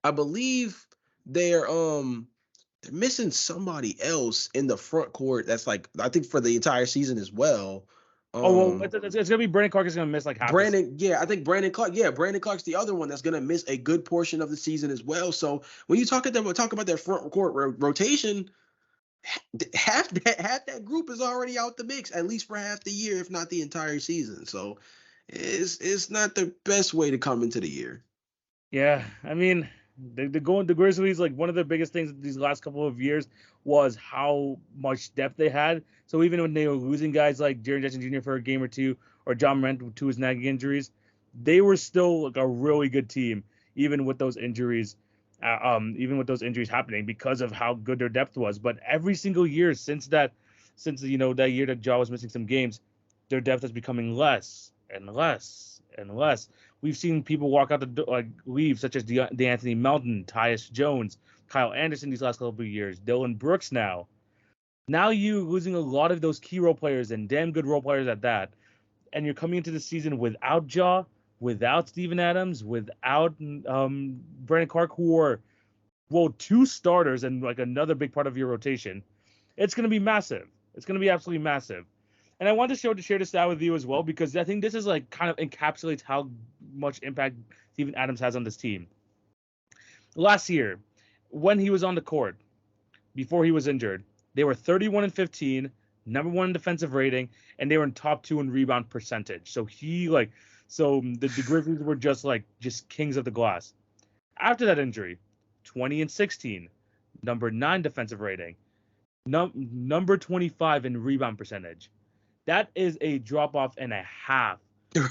I believe they're missing somebody else in the front court. That's like, I think for the entire season as well. It's gonna be Brandon Clark is gonna miss like half. I think Brandon Clark. Yeah, Brandon Clark's the other one that's gonna miss a good portion of the season as well. So when you talk about their front court rotation, half that group is already out the mix, at least for half the year, if not the entire season. So it's not the best way to come into the year. Yeah, I mean, the Grizzlies, like, one of the biggest things these last couple of years was how much depth they had. So even when they were losing guys like Jaren Jackson Jr. for a game or two, or John Morant to his nagging injuries, they were still like a really good team, even with those injuries. Happening because of how good their depth was. But every single year since that year that Ja was missing some games, their depth is becoming less and less and less. We've seen people walk out leave, such as DeAnthony Melton, Tyus Jones, Kyle Anderson these last couple of years, Dylan Brooks now. Now you losing a lot of those key role players, and damn good role players at that. And you're coming into the season without Ja, without Steven Adams, without Brandon Clark, who are, two starters and like another big part of your rotation. It's going to be massive. It's going to be absolutely massive. And I want to share this out with you as well, because I think this is like kind of encapsulates how much impact Steven Adams has on this team. Last year, when he was on the court, before he was injured, they were 31-15, number 1 in defensive rating, and they were in top 2 in rebound percentage. So the Grizzlies were just kings of the glass. After that injury, 20-16, number 9 defensive rating, Number 25 in rebound percentage. That is a drop off and a half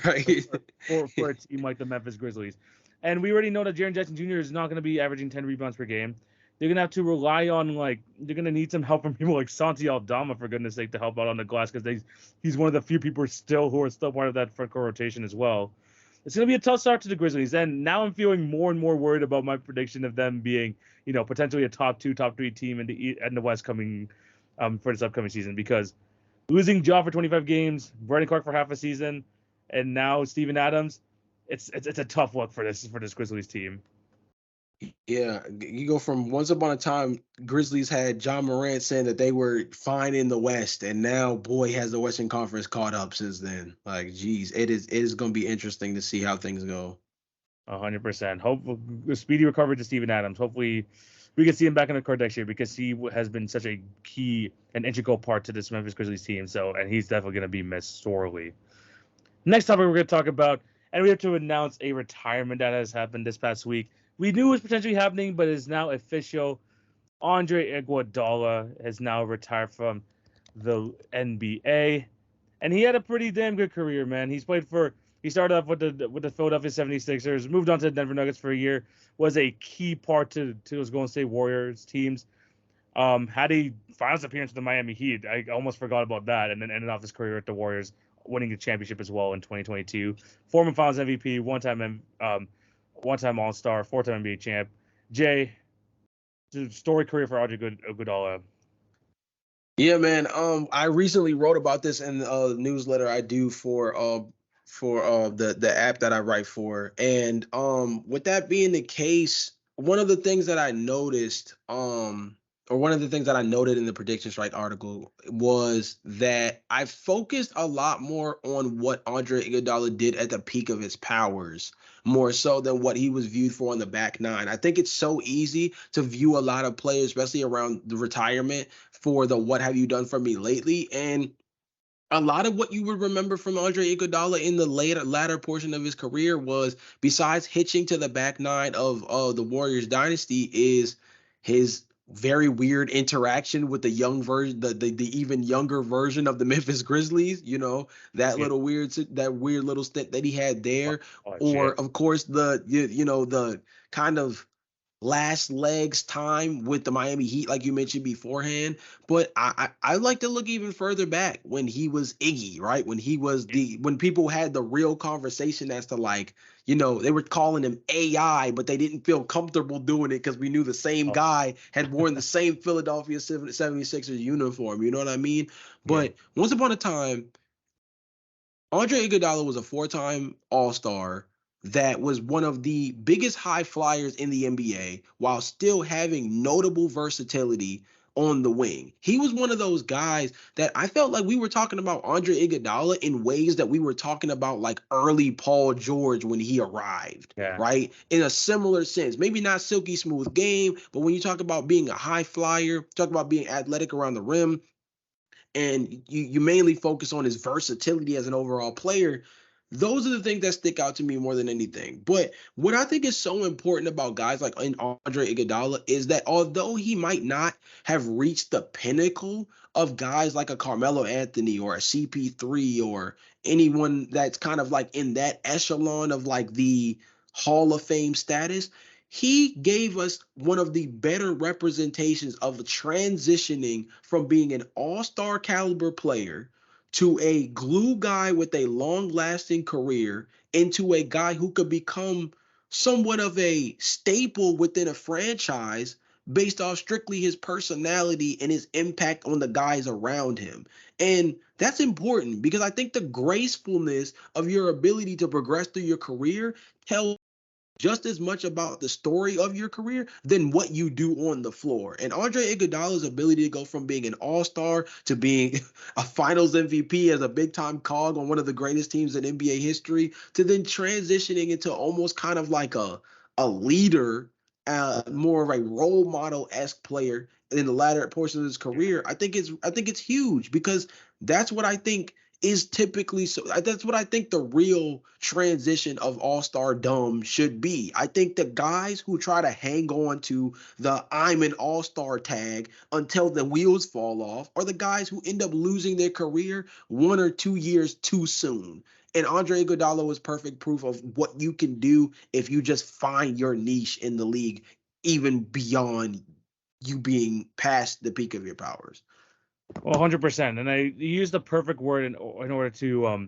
Right. for a team like the Memphis Grizzlies. And we already know that Jaren Jackson Jr. is not going to be averaging 10 rebounds per game. They're going to have to rely on, like, they're going to need some help from people like Santi Aldama, for goodness sake, to help out on the glass, because he's one of the few people who are still part of that front court rotation as well. It's going to be a tough start to the Grizzlies. And now I'm feeling more and more worried about my prediction of them being, potentially a top 2, top 3 team in the West coming for this upcoming season, because losing Ja for 25 games, Brandon Clark for half a season, and now Steven Adams, it's a tough look for this Grizzlies team. Yeah, you go from once upon a time, Grizzlies had John Morant saying that they were fine in the West, and now, boy, has the Western Conference caught up since then. Like, geez, it is going to be interesting to see how things go. 100%. Hope speedy recovery to Steven Adams. Hopefully, we can see him back in the court next year, because he has been such a key and integral part to this Memphis Grizzlies team. So, and he's definitely going to be missed sorely. Next topic we're going to talk about, and we have to announce a retirement that has happened this past week. We knew it was potentially happening, but is now official. Andre Iguodala has now retired from the NBA, and he had a pretty damn good career, man. He started off with the Philadelphia 76ers, moved on to the Denver Nuggets for a year, was a key part to those Golden State Warriors teams. Had a finals appearance with the Miami Heat. I almost forgot about that, and then ended off his career at the Warriors, winning the championship as well in 2022. Former Finals MVP, one-time All-Star, 4-time NBA champ. Jay, story career for Andre Iguodala. Yeah, man. I recently wrote about this in the newsletter I do for the app that I write for, and with that being the case, one of the things that I noticed, or one of the things that I noted in the Prediction Strike article, was that I focused a lot more on what Andre Iguodala did at the peak of his powers, more so than what he was viewed for on the back nine. I think it's so easy to view a lot of players, especially around the retirement, for the "what have you done for me lately?" And a lot of what you would remember from Andre Iguodala in the latter portion of his career was, besides hitching to the back nine of the Warriors dynasty, is his very weird interaction with the young version, the even younger version of the Memphis Grizzlies. That Yeah. weird little stint that he had there, Oh, or shit. of course the kind of last legs time with the Miami Heat, like you mentioned beforehand. But I like to look even further back when he was Iggy, right? When people had the real conversation as to, like, they were calling him AI, but they didn't feel comfortable doing it because we knew the same Oh, guy had worn the same Philadelphia 76ers uniform. You know what I mean? yeah. But once upon a time, Andre Iguodala was a 4-time All-Star that was one of the biggest high flyers in the NBA while still having notable versatility on the wing. He was one of those guys that I felt like we were talking about Andre Iguodala in ways that we were talking about like early Paul George when he arrived, Yeah. right? In a similar sense, maybe not silky smooth game, but when you talk about being a high flyer, talk about being athletic around the rim, and you mainly focus on his versatility as an overall player, those are the things that stick out to me more than anything. But what I think is so important about guys like Andre Iguodala is that although he might not have reached the pinnacle of guys like a Carmelo Anthony or a CP3 or anyone that's kind of like in that echelon of like the Hall of Fame status, he gave us one of the better representations of transitioning from being an all-star caliber player to a glue guy with a long-lasting career into a guy who could become somewhat of a staple within a franchise based off strictly his personality and his impact on the guys around him. And that's important because I think the gracefulness of your ability to progress through your career tells just as much about the story of your career than what you do on the floor. And Andre Iguodala's ability to go from being an all-star to being a finals MVP as a big-time cog on one of the greatest teams in NBA history, to then transitioning into almost kind of like a leader, more of a role model-esque player in the latter portion of his career, I think it's huge, because that's what I think is typically so. That's what I think the real transition of all-star dumb should be. I think the guys who try to hang on to the I'm an all-star tag until the wheels fall off are the guys who end up losing their career 1 or 2 years too soon. And Andre Iguodala was perfect proof of what you can do if you just find your niche in the league, even beyond you being past the peak of your powers. Well, 100%. And I used the perfect word in order to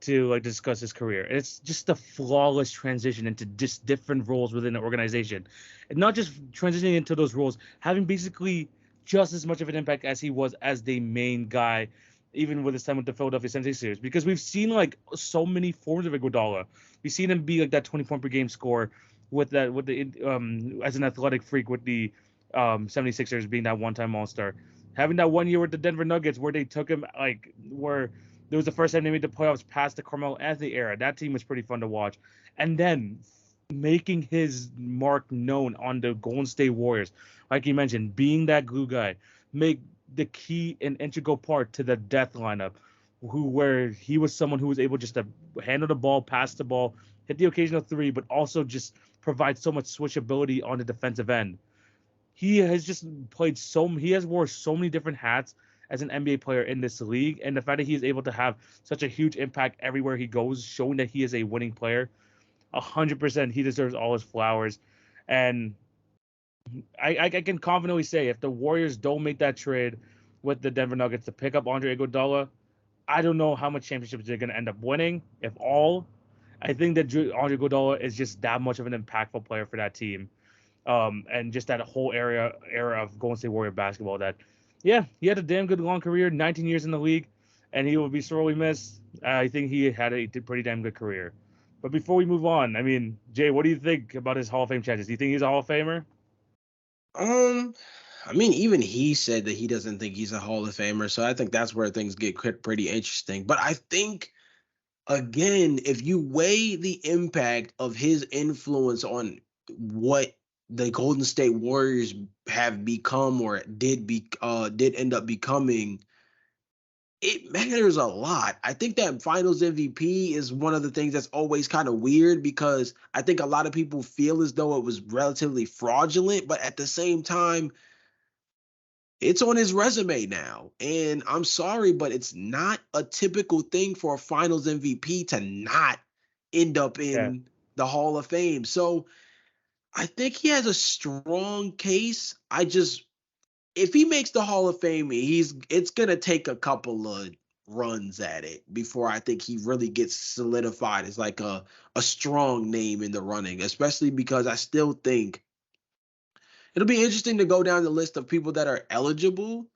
like discuss his career. It's just a flawless transition into just different roles within the organization, and not just transitioning into those roles, having basically just as much of an impact as he was as the main guy, even with his time with the Philadelphia 76ers. Because we've seen like so many forms of Iguodala. We've seen him be like that 20-point per game scorer with the as an athletic freak with the 76ers being that one-time All-Star. Having that 1 year with the Denver Nuggets where they took him where it was the first time they made the playoffs past the Carmelo Anthony era. That team was pretty fun to watch. And then making his mark known on the Golden State Warriors, like you mentioned, being that glue guy, make the key and integral part to the death lineup, where he was someone who was able just to handle the ball, pass the ball, hit the occasional three, but also just provide so much switchability on the defensive end. He has just he has wore so many different hats as an NBA player in this league, and the fact that he is able to have such a huge impact everywhere he goes, showing that he is a winning player, 100%, he deserves all his flowers. And I can confidently say, if the Warriors don't make that trade with the Denver Nuggets to pick up Andre Iguodala, I don't know how much championships they're going to end up winning, if all. I think that Andre Iguodala is just that much of an impactful player for that team. And just that whole era of Golden State Warrior basketball that, yeah, he had a damn good long career, 19 years in the league, and he will be sorely missed. I think he had a pretty damn good career. But before we move on, I mean, Jay, what do you think about his Hall of Fame chances? Do you think he's a Hall of Famer? I mean, even he said that he doesn't think he's a Hall of Famer, so I think that's where things get pretty interesting. But I think, again, if you weigh the impact of his influence on what the Golden State Warriors have become or did end up becoming, it matters a lot. I think that Finals MVP is one of the things that's always kind of weird because I think a lot of people feel as though it was relatively fraudulent, but at the same time, it's on his resume now. And I'm sorry, but it's not a typical thing for a Finals MVP to not end up Yeah, in the Hall of Fame. So I think he has a strong case. If he makes the Hall of Fame, it's gonna take a couple of runs at it before I think he really gets solidified as like a strong name in the running, especially because I still think it'll be interesting to go down the list of people that are eligible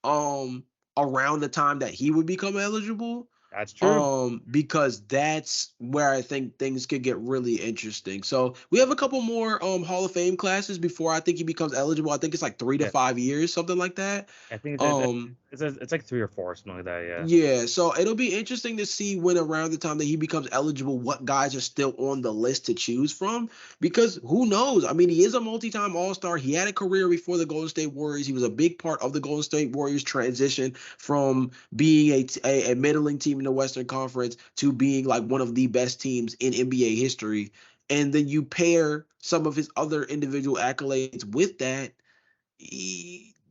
um around the time that he would become eligible, that's true. because that's where I think things could get really interesting. So we have a couple more Hall of Fame classes before I think he becomes eligible. I think it's like 3 to 5 years, something like that. I think um it's like 3 or 4, something like that. Yeah. yeah, so it'll be interesting to see when around the time that he becomes eligible, what guys are still on the list to choose from. Because who knows? I mean, he is a multi-time All-Star. He had a career before the Golden State Warriors. He was a big part of the Golden State Warriors transition from being a middling team in the Western Conference to being like one of the best teams in NBA history. And then you pair some of his other individual accolades with that.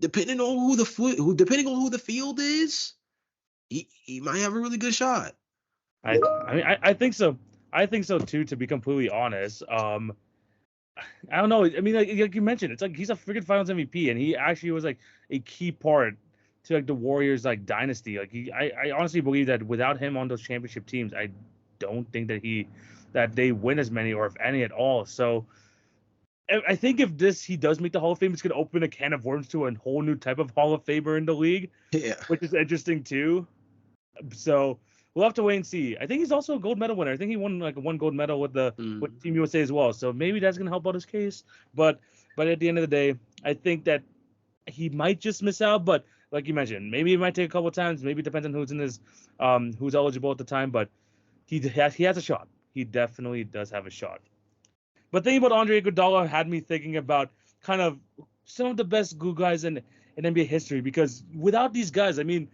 Depending on depending on who the field is, he might have a really good shot. I think so. I think so too. To be completely honest, I don't know. I mean, like you mentioned, it's like he's a freaking Finals MVP, and he actually was like a key part to like the Warriors like dynasty. Like I honestly believe that without him on those championship teams, I don't think that they win as many or if any at all. So I think if he does make the Hall of Fame, it's going to open a can of worms to a whole new type of Hall of Famer in the league, Yeah. which is interesting too. So we'll have to wait and see. I think he's also a gold medal winner. I think he won like one gold medal with Team USA as well. So maybe that's gonna help out his case. But at the end of the day, I think that he might just miss out. But like you mentioned, maybe it might take a couple of times. Maybe it depends on who's in his who's eligible at the time. But he has a shot. He definitely does have a shot. But thinking about Andre Iguodala had me thinking about kind of some of the best glue guys in NBA history, because without these guys, I mean,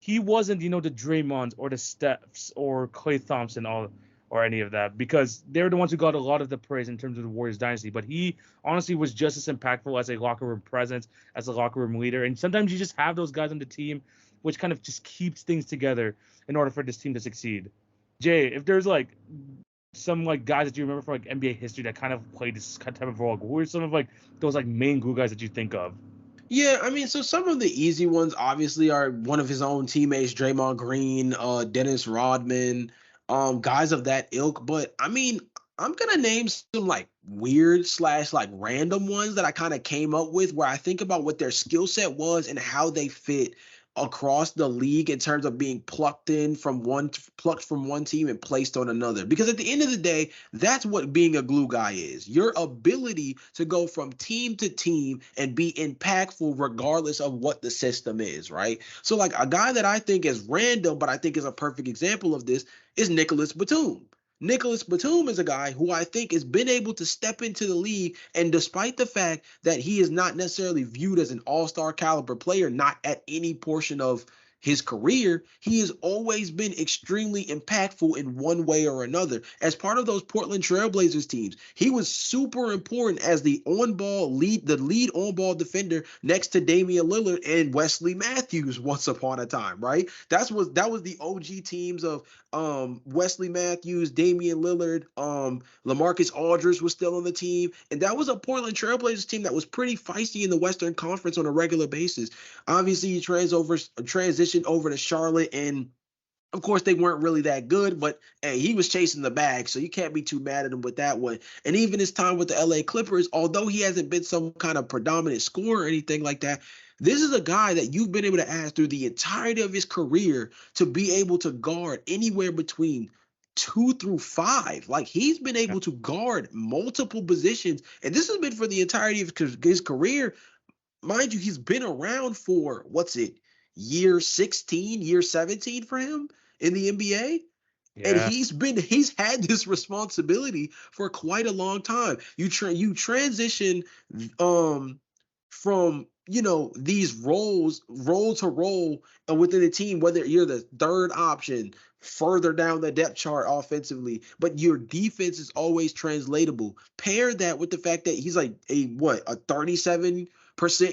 he wasn't, the Draymonds or the Stephs or Klay Thompson or any of that, because they're the ones who got a lot of the praise in terms of the Warriors dynasty. But he honestly was just as impactful as a locker room presence, as a locker room leader. And sometimes you just have those guys on the team, which kind of just keeps things together in order for this team to succeed. Jay, if there's like some like guys that you remember from like NBA history that kind of played this type of role, who are some of like those like main glue guys that you think of? Yeah, I mean, so some of the easy ones obviously are one of his own teammates, Draymond Green, Dennis Rodman, guys of that ilk. But I mean, I'm gonna name some like weird slash like random ones that I kind of came up with where I think about what their skill set was and how they fit across the league in terms of being plucked from one team and placed on another. Because at the end of the day, that's what being a glue guy is. Your ability to go from team to team and be impactful regardless of what the system is, right? So like a guy that I think is random, but I think is a perfect example of this is Nicholas Batum. Nicholas Batum is a guy who I think has been able to step into the league, and despite the fact that he is not necessarily viewed as an all-star caliber player, not at any portion of his career, he has always been extremely impactful in one way or another. As part of those Portland Trailblazers teams, he was super important as the lead on-ball defender next to Damian Lillard and Wesley Matthews once upon a time, right? That was the OG teams of Wesley Matthews, Damian Lillard, LaMarcus Aldridge was still on the team, and that was a Portland Trailblazers team that was pretty feisty in the Western Conference on a regular basis. Obviously, he transitioned over to Charlotte, and of course, they weren't really that good, but hey, he was chasing the bag, so you can't be too mad at him with that one. And even his time with the LA Clippers, although he hasn't been some kind of predominant scorer or anything like that, this is a guy that you've been able to ask through the entirety of his career to be able to guard anywhere between 2 through 5. Like he's been able to guard multiple positions, and this has been for the entirety of his career. Mind you, he's been around for year 16, year 17 for him in the NBA. And Yeah. he's had this responsibility for quite a long time. You transition from these role to role within the team, whether you're the third option further down the depth chart offensively, but your defense is always translatable. Pair that with the fact that he's like a 37%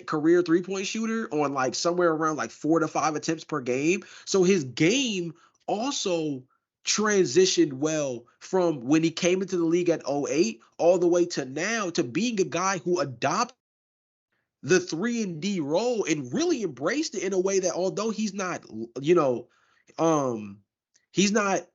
career three-point shooter on like somewhere around like 4 to 5 attempts per game. So his game also transitioned well from when he came into the league at 08 all the way to now to being a guy who adopted the 3-and-D role and really embraced it in a way that although he's not, he's not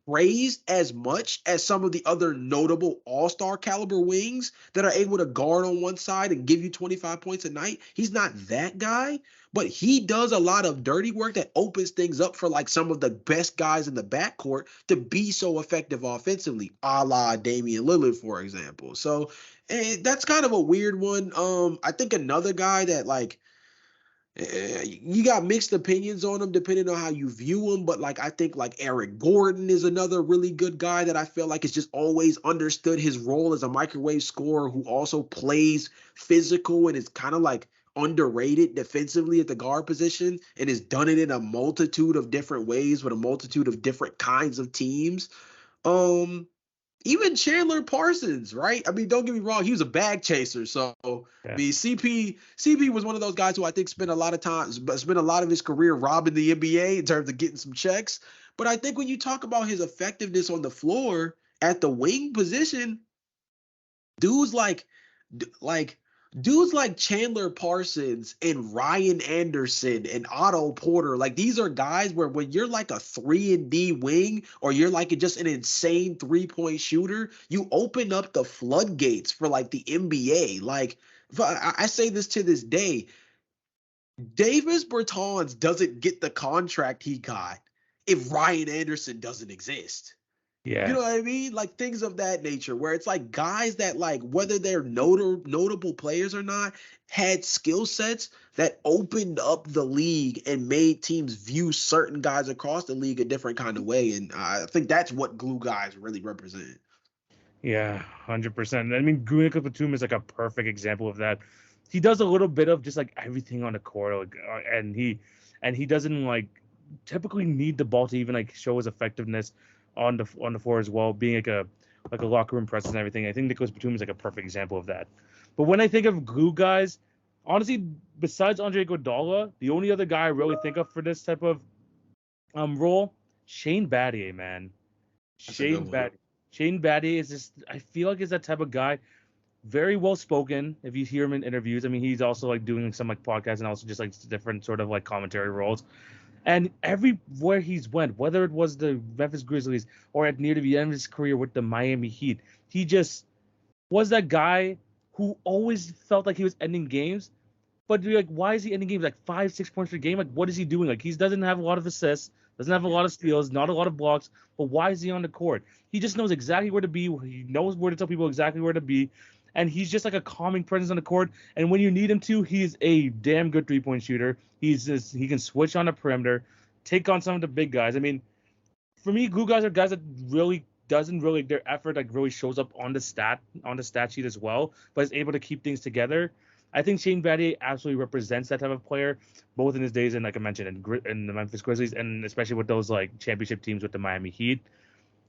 praised as much as some of the other notable all-star caliber wings that are able to guard on one side and give you 25 points a night. He's not that guy, but he does a lot of dirty work that opens things up for like some of the best guys in the backcourt to be so effective offensively, a la Damian Lillard, for example. So that's kind of a weird one. I think another guy that like you got mixed opinions on him depending on how you view him, but like I think like Eric Gordon is another really good guy that I feel like has just always understood his role as a microwave scorer who also plays physical and is kind of like underrated defensively at the guard position and has done it in a multitude of different ways with a multitude of different kinds of teams. Um, Even Chandler Parsons, right? I mean, don't get me wrong, he was a bag chaser. So, I Yeah. mean, CP was one of those guys who I think spent a lot of his career robbing the NBA in terms of getting some checks. But I think when you talk about his effectiveness on the floor at the wing position, dudes like like dudes like Chandler Parsons and Ryan Anderson and Otto Porter, like these are guys where when you're like a 3-and-D wing or you're like just an insane 3-point shooter, you open up the floodgates for like the NBA. Like I say this to this day, Davis Bertans doesn't get the contract he got if Ryan Anderson doesn't exist. You Yeah. know what I mean? Like things of that nature, where it's like guys that like whether they're notable players or not, had skill sets that opened up the league and made teams view certain guys across the league a different kind of way. And I think that's what glue guys really represent. Yeah, 100%. I mean, Gunica Batum is like a perfect example of that. He does a little bit of just like everything on the court, like, and he doesn't like typically need the ball to even like show his effectiveness on the floor as well, being like a locker room presence and everything. I think Nicholas Batum is like a perfect example of that. But when I think of glue guys, honestly, besides Andre Iguodala, the only other guy I really think of for this type of role, Shane Battier, man. That's a good Shane one. Battier. Shane Battier is just, I feel like, is that type of guy. Very well spoken. If you hear him in interviews, I mean, he's also like doing some like podcasts and also just like different sort of like commentary roles. And everywhere he's went, whether it was the Memphis Grizzlies or at near the end of his career with the Miami Heat, he just was that guy who always felt like he was ending games. But you're like, why is he ending games like 5, 6 points per game? Like, what is he doing? Like, he doesn't have a lot of assists, doesn't have a lot of steals, not a lot of blocks. But why is he on the court? He just knows exactly where to be. He knows where to tell people exactly where to be. And he's just like a calming presence on the court. And when you need him to, he's a damn good 3-point shooter. He can switch on the perimeter, take on some of the big guys. I mean, for me, glue guys are guys that really doesn't really their effort like really shows up on the stat sheet as well, but is able to keep things together. I think Shane Battier absolutely represents that type of player, both in his days and like I mentioned in the Memphis Grizzlies, and especially with those like championship teams with the Miami Heat.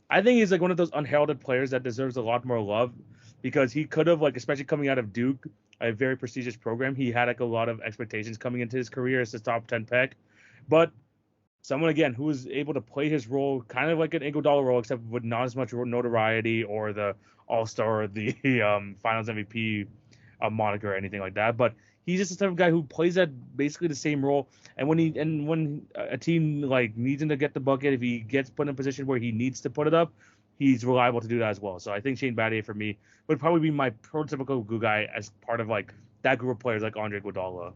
I think he's like one of those unheralded players that deserves a lot more love because he could have like, especially coming out of Duke, a very prestigious program, he had like a lot of expectations coming into his career as a top 10 pick, but someone again who was able to play his role kind of like an Iguodala role, except with not as much notoriety or the All Star or the Finals MVP moniker or anything like that. But he's just the type of guy who plays that basically the same role. And when a team like needs him to get the bucket, if he gets put in a position where he needs to put it up, he's reliable to do that as well. So I think Shane Battier for me would probably be my prototypical glue guy as part of like that group of players like Andre Iguodala.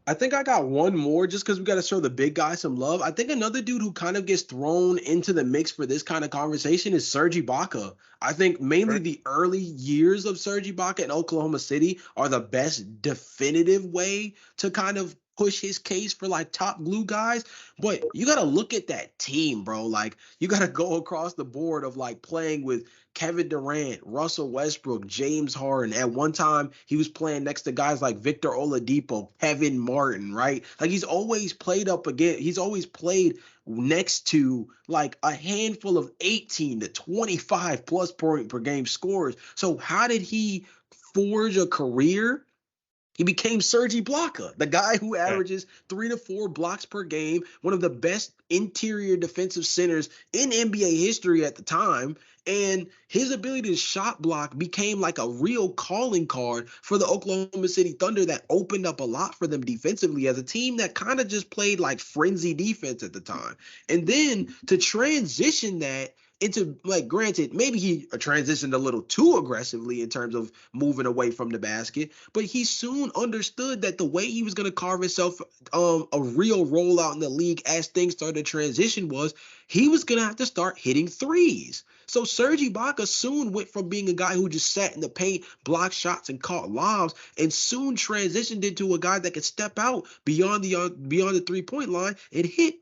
I think I got one more just because we got to show the big guy some love. I think another dude who kind of gets thrown into the mix for this kind of conversation is Serge Ibaka. I think mainly the early years of Serge Ibaka in Oklahoma City are the best definitive way to kind of push his case for like top glue guys. But you got to look at that team, bro. Like you got to go across the board of like playing with Kevin Durant, Russell Westbrook, James Harden. At one time, he was playing next to guys like Victor Oladipo, Kevin Martin, right? Like he's always played next to like a handful of 18 to 25 plus point per game scorers. So how did he forge a career? He became Serge Ibaka, the guy who averages 3 to 4 blocks per game, one of the best interior defensive centers in NBA history at the time. And his ability to shot block became like a real calling card for the Oklahoma City Thunder that opened up a lot for them defensively as a team that kind of just played like frenzy defense at the time. And then to transition that into, like, granted, maybe he transitioned a little too aggressively in terms of moving away from the basket, but he soon understood that the way he was going to carve himself a real role out in the league as things started to transition was he was going to have to start hitting threes. So Serge Ibaka soon went from being a guy who just sat in the paint, blocked shots, and caught lobs, and soon transitioned into a guy that could step out beyond the 3-point line and hit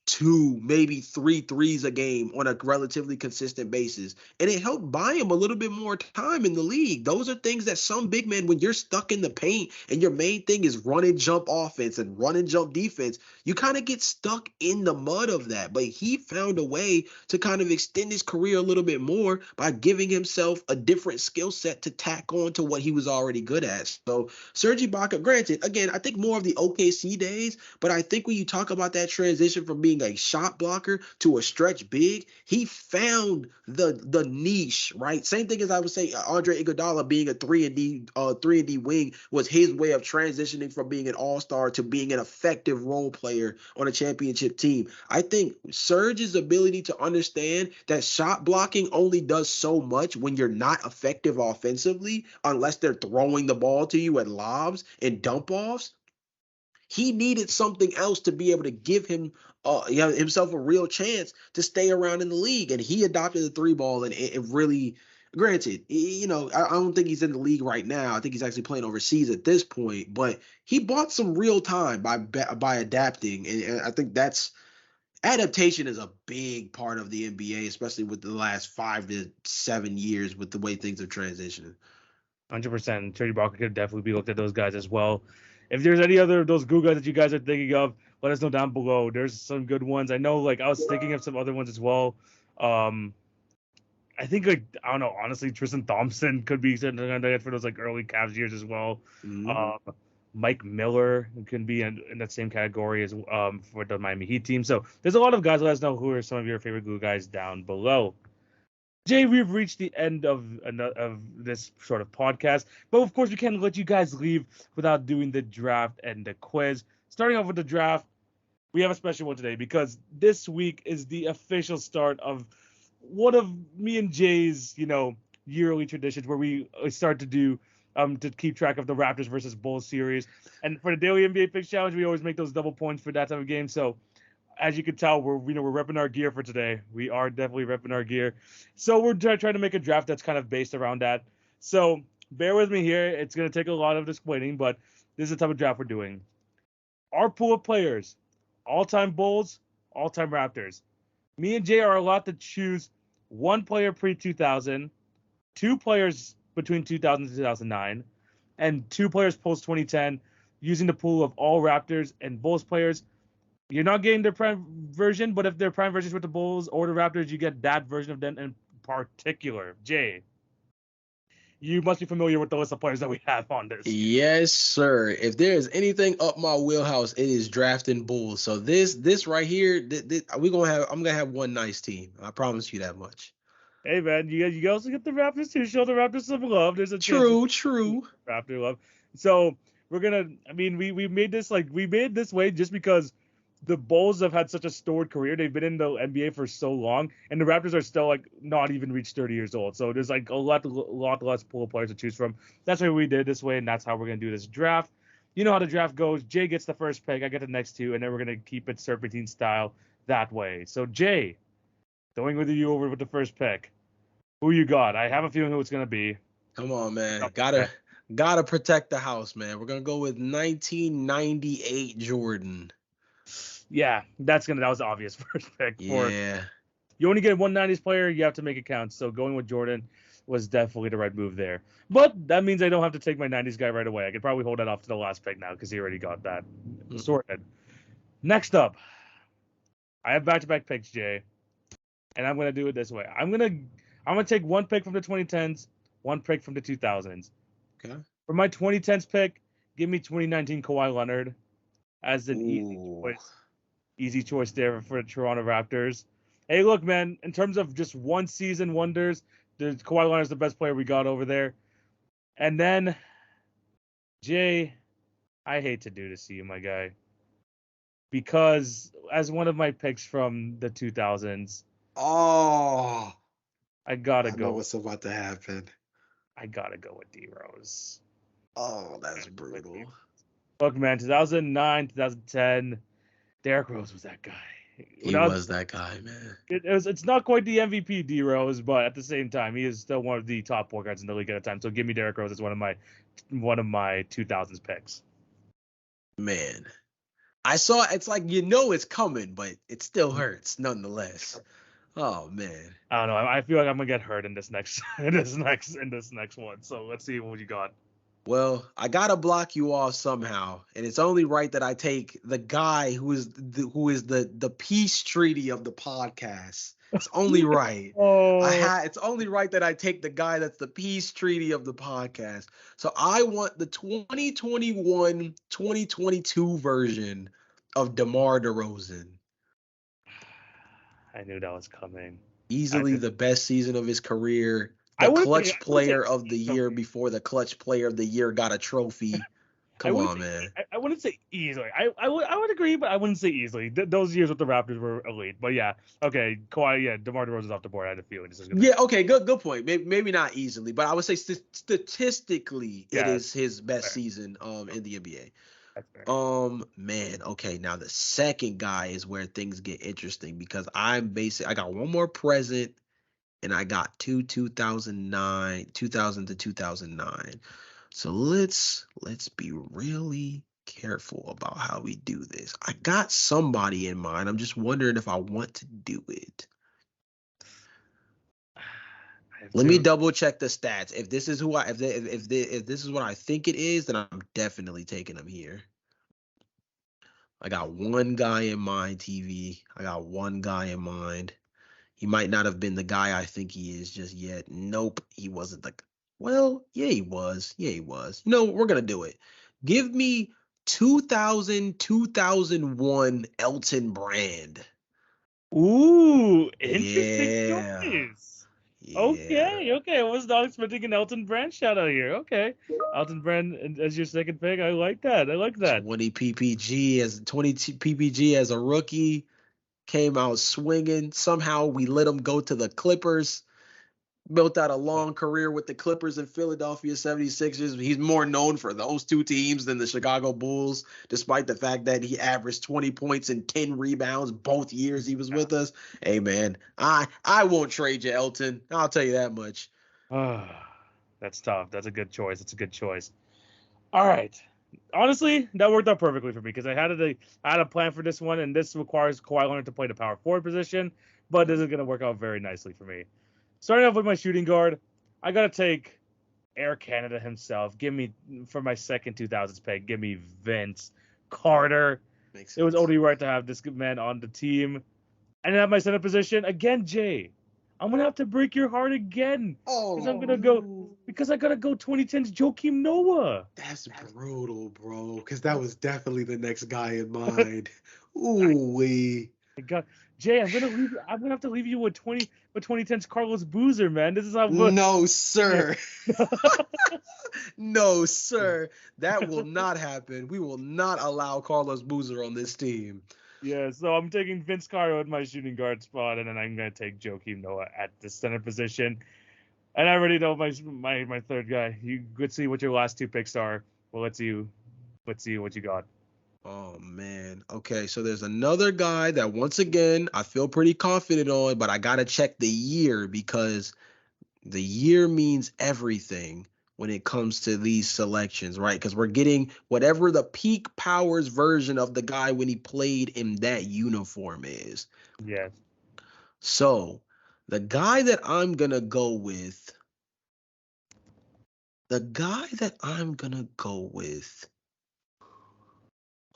2, maybe 3 threes a game on a relatively consistent basis. And it helped buy him a little bit more time in the league. Those are things that some big men, when you're stuck in the paint and your main thing is run and jump offense and run and jump defense, you kind of get stuck in the mud of that. But he found a way to kind of extend his career a little bit more by giving himself a different skill set to tack on to what he was already good at. So Serge Ibaka, granted, again, I think more of the OKC days, but I think when you talk about that transition from being a shot blocker to a stretch big, he found the niche, right? Same thing as I would say Andre Iguodala being a 3-and-D wing was his way of transitioning from being an all-star to being an effective role player on a championship team. I think Serge's ability to understand that shot blocking only does so much when you're not effective offensively unless they're throwing the ball to you at lobs and dump offs. He needed something else to be able to give him himself a real chance to stay around in the league. And he adopted the 3 ball, and it really, granted, I don't think he's in the league right now. I think he's actually playing overseas at this point, but he bought some real time by adapting. And I think adaptation is a big part of the NBA, especially with the last 5 to 7 years with the way things are transitioning. 100%. Serge Ibaka could definitely be looked at those guys as well. If there's any other of those glue guys that you guys are thinking of, let us know down below. There's some good ones. I know, like I was thinking of some other ones as well. I think like I don't know. Honestly, Tristan Thompson could be something for those like early Cavs years as well. Mm-hmm. Mike Miller can be in that same category as for the Miami Heat team. So there's a lot of guys. Let us know who are some of your favorite glue guys down below. Jay, we've reached the end of this sort of podcast, but of course we can't let you guys leave without doing the draft and the quiz. Starting off with the draft, we have a special one today because this week is the official start of one of me and Jay's, yearly traditions where we start to do to keep track of the Raptors versus Bulls series. And for the daily NBA Picks Challenge, we always make those double points for that type of game. So as you can tell, we're repping our gear for today. We are definitely repping our gear. So we're trying to make a draft that's kind of based around that. So bear with me here. It's going to take a lot of explaining, but this is the type of draft we're doing. Our pool of players, all-time Bulls, all-time Raptors. Me and Jay are allowed to choose one player pre-2000, two players between 2000 and 2009, and two players post-2010 using the pool of all Raptors and Bulls players. You're not getting their prime version, but if they're prime versions with the Bulls or the Raptors, you get that version of them in particular. Jay, you must be familiar with the list of players that we have on this. Yes, sir. If there is anything up my wheelhouse, it is drafting Bulls. So this right here, I'm gonna have one nice team. I promise you that much. Hey man, you also get the Raptors too. Show the Raptors some love. There's a chance True. Raptor love. So we're gonna. I mean, we made this this way just because the Bulls have had such a storied career. They've been in the NBA for so long, and the Raptors are still like not even reached 30 years old. So there's like a lot less pool of players to choose from. That's why we did it this way, and that's how we're gonna do this draft. You know how the draft goes. Jay gets the first pick, I get the next two, and then we're gonna keep it serpentine style that way. So Jay, going with you over with the first pick. Who you got? I have a feeling who it's gonna be. Come on, man. Gotta protect the house, man. We're gonna go with 1998 Jordan. Yeah, that was the obvious first pick. Yeah. You only get one 90s player, you have to make it count. So going with Jordan was definitely the right move there. But that means I don't have to take my 90s guy right away. I could probably hold that off to the last pick now because he already got that sorted. Next up, I have back-to-back picks, Jay, and I'm gonna do it this way. I'm gonna take one pick from the 2010s, one pick from the 2000s. Okay. For my 2010s pick, give me 2019 Kawhi Leonard as an easy choice there for the Toronto Raptors. Hey, look, man, in terms of just one season wonders, Kawhi Leonard is the best player we got over there. And then, Jay, I hate to do this to you, my guy, because as one of my picks from the 2000s, I know what's about to happen. I gotta go with D Rose. Oh, that's brutal. Look, man, 2009, 2010, Derrick Rose was that guy. He was that guy, man. It's not quite the MVP D Rose, but at the same time, he is still one of the top point guards in the league at the time. So give me Derrick Rose as one of my 2000s picks. Man, I saw it's like it's coming, but it still hurts nonetheless. Oh man, I don't know. I feel like I'm gonna get hurt in this next one. So let's see what you got. Well, I gotta block you off somehow, and it's only right that I take the guy who is the peace treaty of the podcast. It's only right. It's only right that I take the guy that's the peace treaty of the podcast. So I want the 2021-2022 version of DeMar DeRozan. I knew that was coming. Easily the best season of his career. The clutch player of the year before the clutch player of the year got a trophy. Come on, man. I wouldn't say easily. I would agree, but I wouldn't say easily. Those years with the Raptors were elite. But yeah, okay, Kawhi, yeah, DeMar DeRozan's off the board. I had a feeling this is gonna okay, good point. Maybe not easily, but I would say statistically, it is his best season in the NBA. Man, okay, now the second guy is where things get interesting because I got one more present. And I got 2000 to 2009. So let's be really careful about how we do this. I got somebody in mind. I'm just wondering if I want to do it. Let me double check the stats. If this is if this is what I think it is, then I'm definitely taking him here. I got one guy in mind, TV. I got one guy in mind. He might not have been the guy I think he is just yet. Nope, he wasn't the. Well, yeah, he was. Yeah, he was. You know, we're gonna do it. Give me 2000, 2001 Elton Brand. Ooh, interesting Yeah, choice. yeah. Okay. I was not expecting an Elton Brand shout out here. Okay. Elton Brand as your second pick. I like that. 20 PPG as a rookie. Came out swinging. Somehow we let him go to the Clippers. Built out a long career with the Clippers and Philadelphia 76ers. He's more known for those two teams than the Chicago Bulls, despite the fact that he averaged 20 points and 10 rebounds both years he was with us. Hey, man, I won't trade you, Elton. I'll tell you that much. That's tough. That's a good choice. It's a good choice. All right. Honestly, that worked out perfectly for me because I had a plan for this one, and this requires Kawhi Leonard to play the power forward position, but this is going to work out very nicely for me. Starting off with my shooting guard, I got to take Air Canada himself. Give me, for my second 2000s pick, give me Vince Carter. Makes sense. It was only right to have this man on the team. And then at my center position, again, Jay. I'm going to have to break your heart again. Because I'm going to go, because I got to go 2010's Joakim Noah. That's brutal, bro. Because that was definitely the next guy in mind. Ooh-wee. God, Jay, I'm gonna have to leave you with 2010's Carlos Boozer, man. This is how No, sir. No, sir. That will not happen. We will not allow Carlos Boozer on this team. Yeah, so I'm taking Vince Carter at my shooting guard spot, and then I'm gonna take Joakim Noah at the center position. And I already know my third guy. You could see what your last two picks are. Well, let's see what you got. Oh, man. Okay, so there's another guy that, once again, I feel pretty confident on, but I got to check the year because the year means everything when it comes to these selections, right? Because we're getting whatever the peak powers version of the guy when he played in that uniform is. Yes. So the guy that I'm going to go with,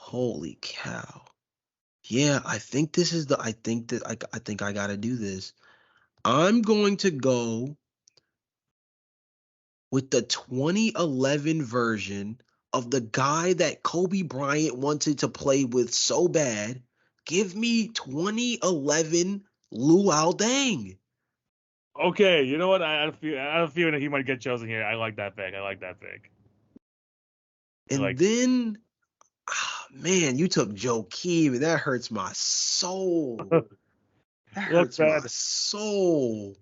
holy cow. Yeah, I think I got to do this. I'm going to go with the 2011 version of the guy that Kobe Bryant wanted to play with so bad. Give me 2011 Luol Deng. Okay, you know what? I have a feeling that he might get chosen here. I like that pick. And then, man, you took Joakim, and that hurts my soul. That hurts my soul.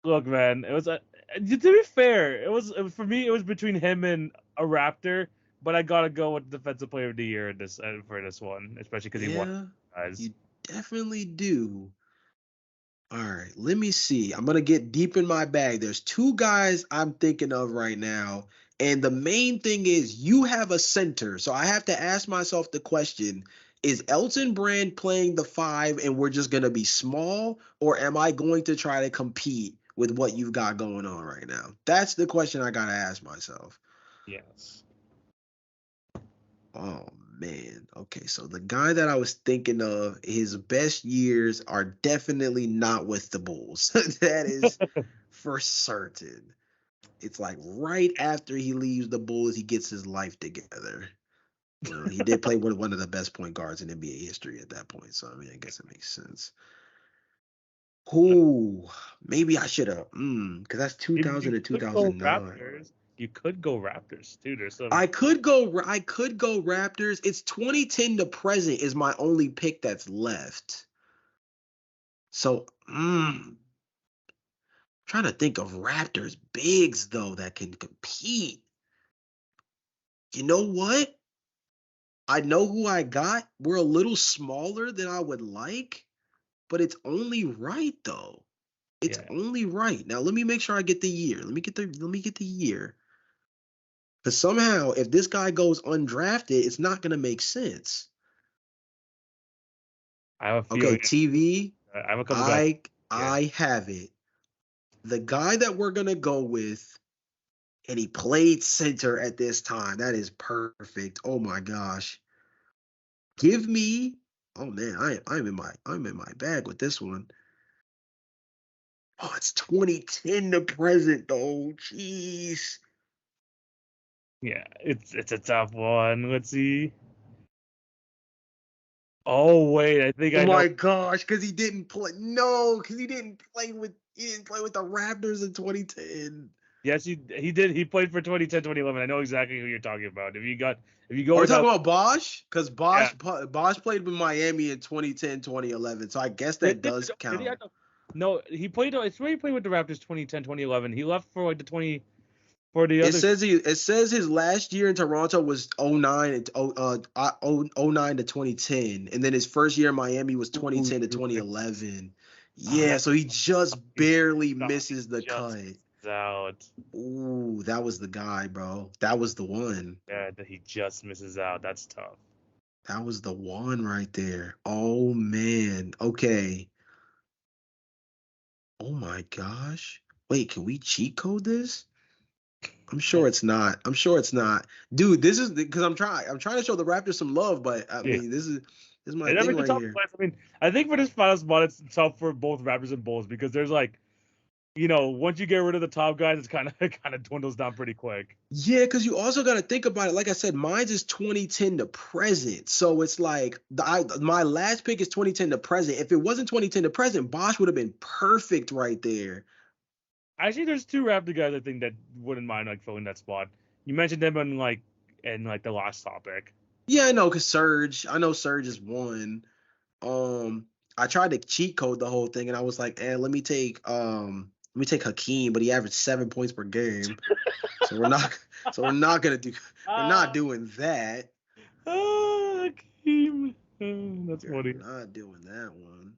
Look, man, it was to be fair, for me. It was between him and a Raptor, but I gotta go with Defensive Player of the Year in this for this one, especially because he won. You definitely do. All right, let me see. I'm going to get deep in my bag. There's two guys I'm thinking of right now. And the main thing is you have a center. So I have to ask myself the question, is Elton Brand playing the 5 and we're just going to be small? Or am I going to try to compete with what you've got going on right now? That's the question I got to ask myself. Yes. Oh, man. Okay, so the guy that I was thinking of, his best years are definitely not with the Bulls. That is for certain. It's like right after he leaves the Bulls, he gets his life together. You know, he did play with one of the best point guards in NBA history at that point. So, I mean, I guess it makes sense. Ooh, maybe I should have, because that's 2000 to 2009. You could go Raptors too. There's some. I could go Raptors. It's 2010 to present is my only pick that's left. So, trying to think of Raptors bigs though that can compete. You know what? I know who I got. We're a little smaller than I would like, but it's only right though. It's only right. Now let me make sure I get the year. Let me get the year. Because somehow, if this guy goes undrafted, it's not going to make sense. I have a few. Okay, TV. I have a couple guys. I have it. The guy that we're going to go with, and he played center at this time. That is perfect. Oh, my gosh. Give me. Oh man, I'm in my bag with this one. Oh, it's 2010 to present though. Jeez. Yeah, it's a tough one. Let's see. Oh wait, I think Oh I know. my gosh, because he didn't play. No, because he didn't play with the Raptors in 2010. Yes, he did. He played for 2010, 2011. I know exactly who you're talking about. If you go Are we with talking that, about Bosch? Because yeah. Bosch played with Miami in 2010, 2011. So I guess that does Did he? count. No, he played. It's where he played with the Raptors 2010, 2011. He left for like the 20 for the other. It says his last year in Toronto was oh 09 to 2010, and then his first year in Miami was Ooh, 2010 to 2011. oh, Yeah, so he just he's barely he misses the just cut. misses out. Ooh, that was the guy, bro. That was the one. Yeah, that he just misses out. That's tough. That was the one right there. Oh man. Okay. Oh my gosh. Wait, can we cheat code this? I'm sure it's not. I'm sure it's not. Dude, this is because I'm trying to show the Raptors some love, but I Yeah, mean, this is my and thing every the right top here. place. I mean, I think for this final spot, it's tough for both Raptors and Bulls because there's like, once you get rid of the top guys, it's kind of kind of dwindles down pretty quick. Yeah, because you also got to think about it. Like I said, mine's is 2010 to present. So it's like my last pick is 2010 to present. If it wasn't 2010 to present, Bosch would have been perfect right there. Actually, there's two Raptor guys I think that wouldn't mind like filling that spot. You mentioned them in the last topic. Yeah, I know, because Surge. I know Surge is one. I tried to cheat code the whole thing, and I was like, let me take Hakeem, but he averaged 7 points per game. So we're not so we're not Ah, doing that. Hakeem. That's We're funny. not doing that one.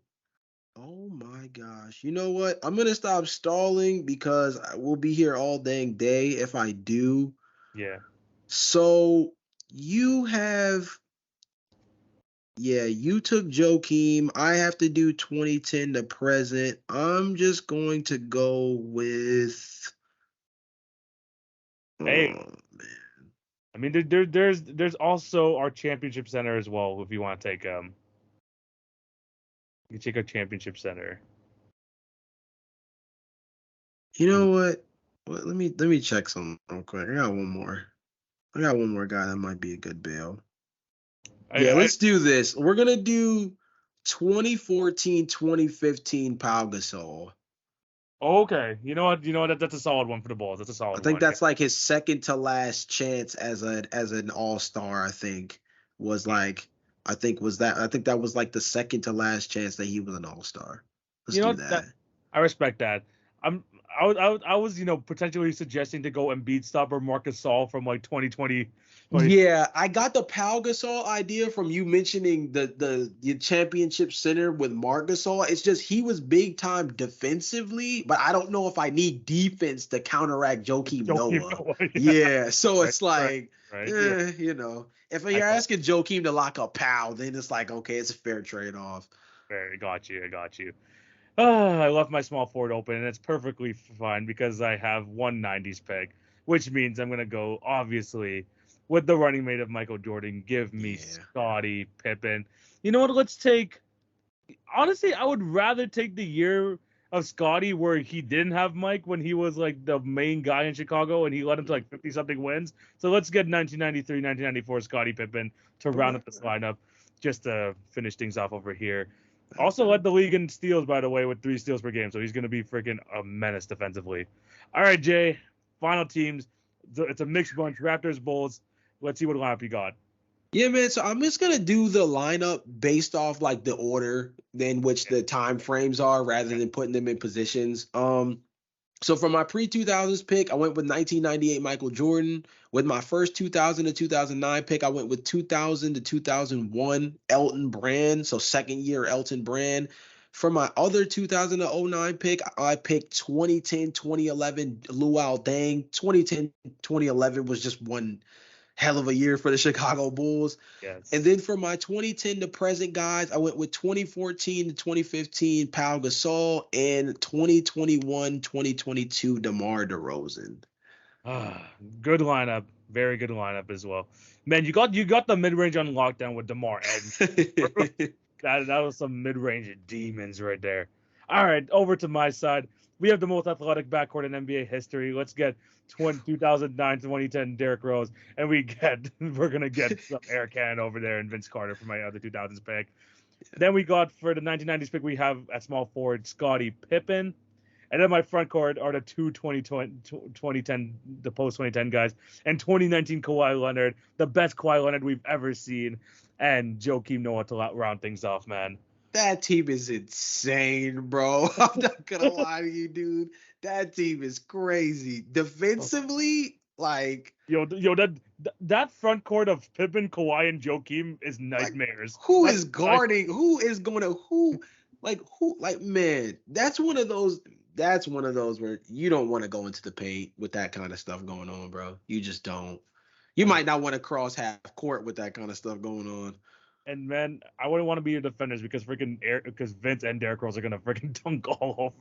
Oh my gosh. You know what? I'm gonna stop stalling because we'll be here all dang day if I do. Yeah. So you have yeah, you took Joakim. I have to do 2010 to present. I'm just going to go with Hey, oh I mean, there's also our championship center as well. If you want to take you take our championship center. you know what? Let me check some real quick. I got one more. I got one more guy that might be a good bail. Yeah, I let's do this. We're gonna do 2014, 2015 Pau Gasol. Okay. You know what? That's a solid one for the Bulls. That's a I solid think one. that's like his second to last chance as an all-star, I think. Was like I think that was like the second to last chance that he was an all-star. Let's You know do what? that. I respect that. I'm I was potentially suggesting to go Embiid stopper Marcus Gasol from like 2020. Yeah, I got the Pau Gasol idea from you mentioning the championship center with Marc Gasol. It's just he was big time defensively, but I don't know if I need defense to counteract Joakim Joakim Noah. Noah. Yeah. Yeah, so Right. it's Right. like, Right. Yeah. if I you're got asking Joakim to lock up Pau, then it's like, okay, it's a fair trade off. I got you. I got you. I left my small forward open, and it's perfectly fine because I have 190s peg, which means I'm gonna go obviously with the running mate of Michael Jordan. Give me Yeah. Scottie Pippen. You know what? Let's take. Honestly, I would rather take the year of Scottie where he didn't have Mike when he was like the main guy in Chicago and he led him to like 50 something wins. So let's get 1993, 1994 Scottie Pippen to round Okay. up this lineup just to finish things off over here. Also led the league in steals, by the way, with 3 steals per game. So he's going to be freaking a menace defensively. All right, Jay. Final teams. It's a mixed bunch. Raptors, Bulls. Let's see what lineup you got. Yeah, man. So I'm just gonna do the lineup based off like the order in which the time frames are, rather than putting them in positions. So for my pre-2000s pick, I went with 1998 Michael Jordan. With my first 2000 to 2009 pick, I went with 2000 to 2001 Elton Brand. So second year Elton Brand. For my other 2000 to '09 pick, I picked 2010, 2011 Luol Deng. 2010, 2011 was just one hell of a year for the Chicago Bulls. And Yes. then for my 2010 to present guys, I went with 2014 to 2015 Pau Gasol and 2021 2022 DeMar DeRozan. Ah, good lineup. Very good lineup as well. Man, you got the mid range on lockdown with DeMar, and that was some mid range demons right there. All right, over to my side. We have the most athletic backcourt in NBA history. Let's get 2009, 2010 Derrick Rose, and we're gonna get some Eric Cannon over there and Vince Carter for my other 2000s pick. Then we got for the 1990s pick, we have at small forward Scottie Pippen. And then my front court are the two 2010, the post 2010 guys, and 2019 Kawhi Leonard, the best Kawhi Leonard we've ever seen, and Joakim Noah to round things off, man. That team is insane, bro. I'm not gonna lie to you, dude. That team is crazy. Defensively, like that front court of Pippen, Kawhi, and Joakim is nightmares. Like, who is guarding? Who is going to who? Like man, that's one of those. That's one of those where you don't want to go into the paint with that kind of stuff going on, bro. You just don't. You might not want to cross half court with that kind of stuff going on. And man, I wouldn't want to be your defenders because Vince and Derrick Rose are gonna freaking dunk all over,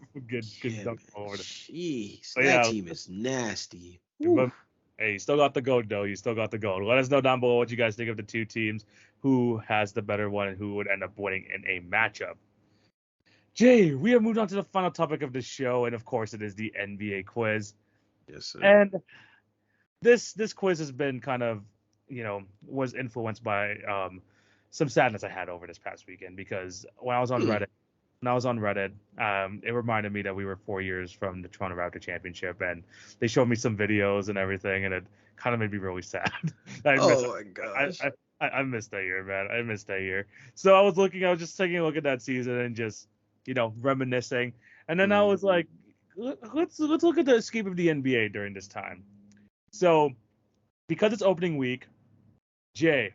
dunk all over. Jeez, that team is nasty. But, hey, you still got the goat though. You still got the goat. Let us know down below what you guys think of the two teams, who has the better one, and who would end up winning in a matchup. Jay, we have moved on to the final topic of the show, and of course, it is the NBA quiz. Yes, sir. And this quiz has been kind of, was influenced by some sadness I had over this past weekend, because when I was on Reddit, it reminded me that we were 4 years from the Toronto Raptor championship, and they showed me some videos and everything, and it kind of made me really sad. My gosh. I missed that year, man. I missed that year. So I was just taking a look at that season and just, reminiscing. And then I was like, let's look at the escape of the NBA during this time. So because it's opening week, Jay,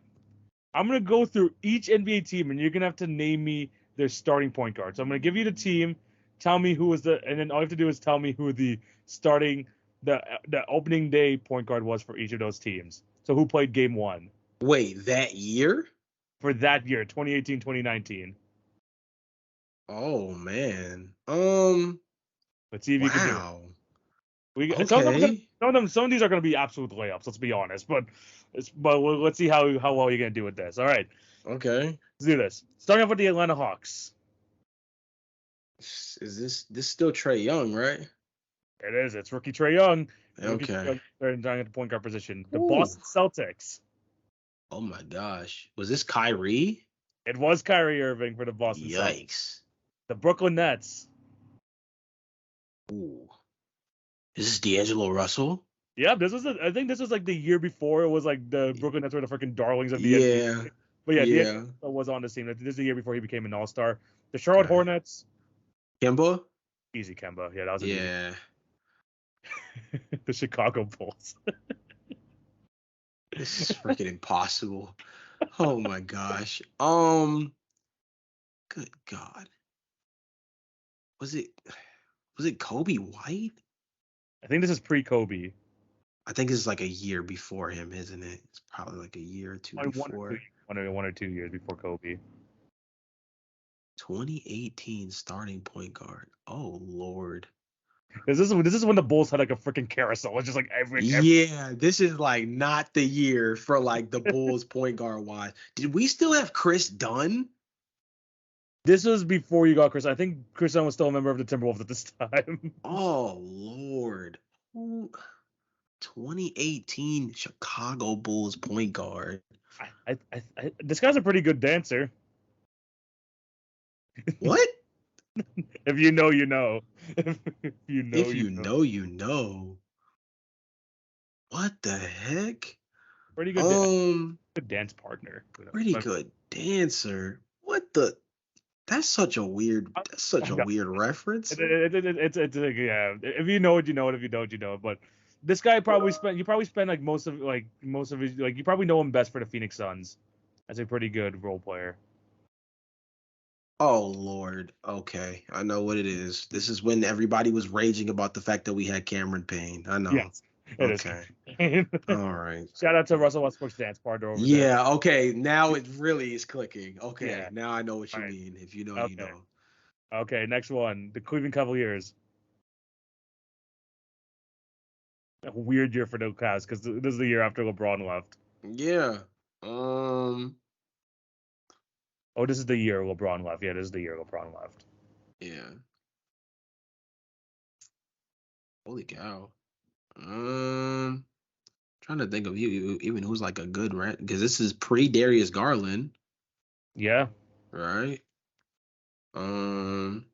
I'm going to go through each NBA team, and you're going to have to name me their starting point guard. So I'm going to give you the team, tell me who was and then all you have to do is tell me who the opening day point guard was for each of those teams. So who played game one? Wait, that year? For that year, 2018, 2019. Oh, man. Let's see if you can do it. Okay. Some of these are going to be absolute layups, let's be honest. But let's see how well you're going to do with this. All right. Okay. Let's do this. Starting off with the Atlanta Hawks. Is this still Trae Young, right? It is. It's rookie Trae Young. Okay. They're at the point guard position. The Boston Celtics. Oh, my gosh. Was this Kyrie? It was Kyrie Irving for the Boston Celtics. Yikes. The Brooklyn Nets. Ooh. Is this D'Angelo Russell? Yeah, I think this was like the year before. It was like the Brooklyn Nets were the freaking darlings of the NBA. But yeah, D'Angelo was on the team. This is the year before he became an all-star. The Charlotte Hornets. Kemba? Easy Kemba. Yeah, that was easy. The Chicago Bulls. This is freaking impossible. Oh my gosh. Good God. Was it Kobe White? I think this is pre-Kobe. I think it's like a year before him, isn't it? It's probably like a year or two before. One or 2 years before Kobe. 2018 starting point guard. Oh Lord. This is when the Bulls had like a freaking carousel. It's just like every Yeah, this is like not the year for like the Bulls point guard wise. Did we still have Chris Dunn? This was before you got Chris. I think Chris Dunn was still a member of the Timberwolves at this time. Oh Lord. 2018 Chicago Bulls point guard. This guy's a pretty good dancer. What? If you know, you know. If you know. What the heck? Pretty good. Good dance partner. Pretty good dancer. What the? That's such a weird reference. It's yeah. If you know it, you know it. If you don't, you know it. But this guy probably spent like most of his you probably know him best for the Phoenix Suns as a pretty good role player. Oh Lord. Okay, I know what it is. This is when everybody was raging about the fact that we had Cameron Payne. I know. Yes. Okay. All right. Shout out to Russell Westbrook's dance partner over there. Yeah, okay. Now it really is clicking. Okay. Yeah. Now I know what you mean. If you know, you know. Okay, next one. The Cleveland Cavaliers. A weird year for the Cavs because this is the year after LeBron left. Yeah. Oh, this is the year LeBron left. Yeah, this is the year LeBron left. Yeah. Holy cow. Trying to think of you even who's like a good rent because this is pre Darius Garland, Yeah. right? Um,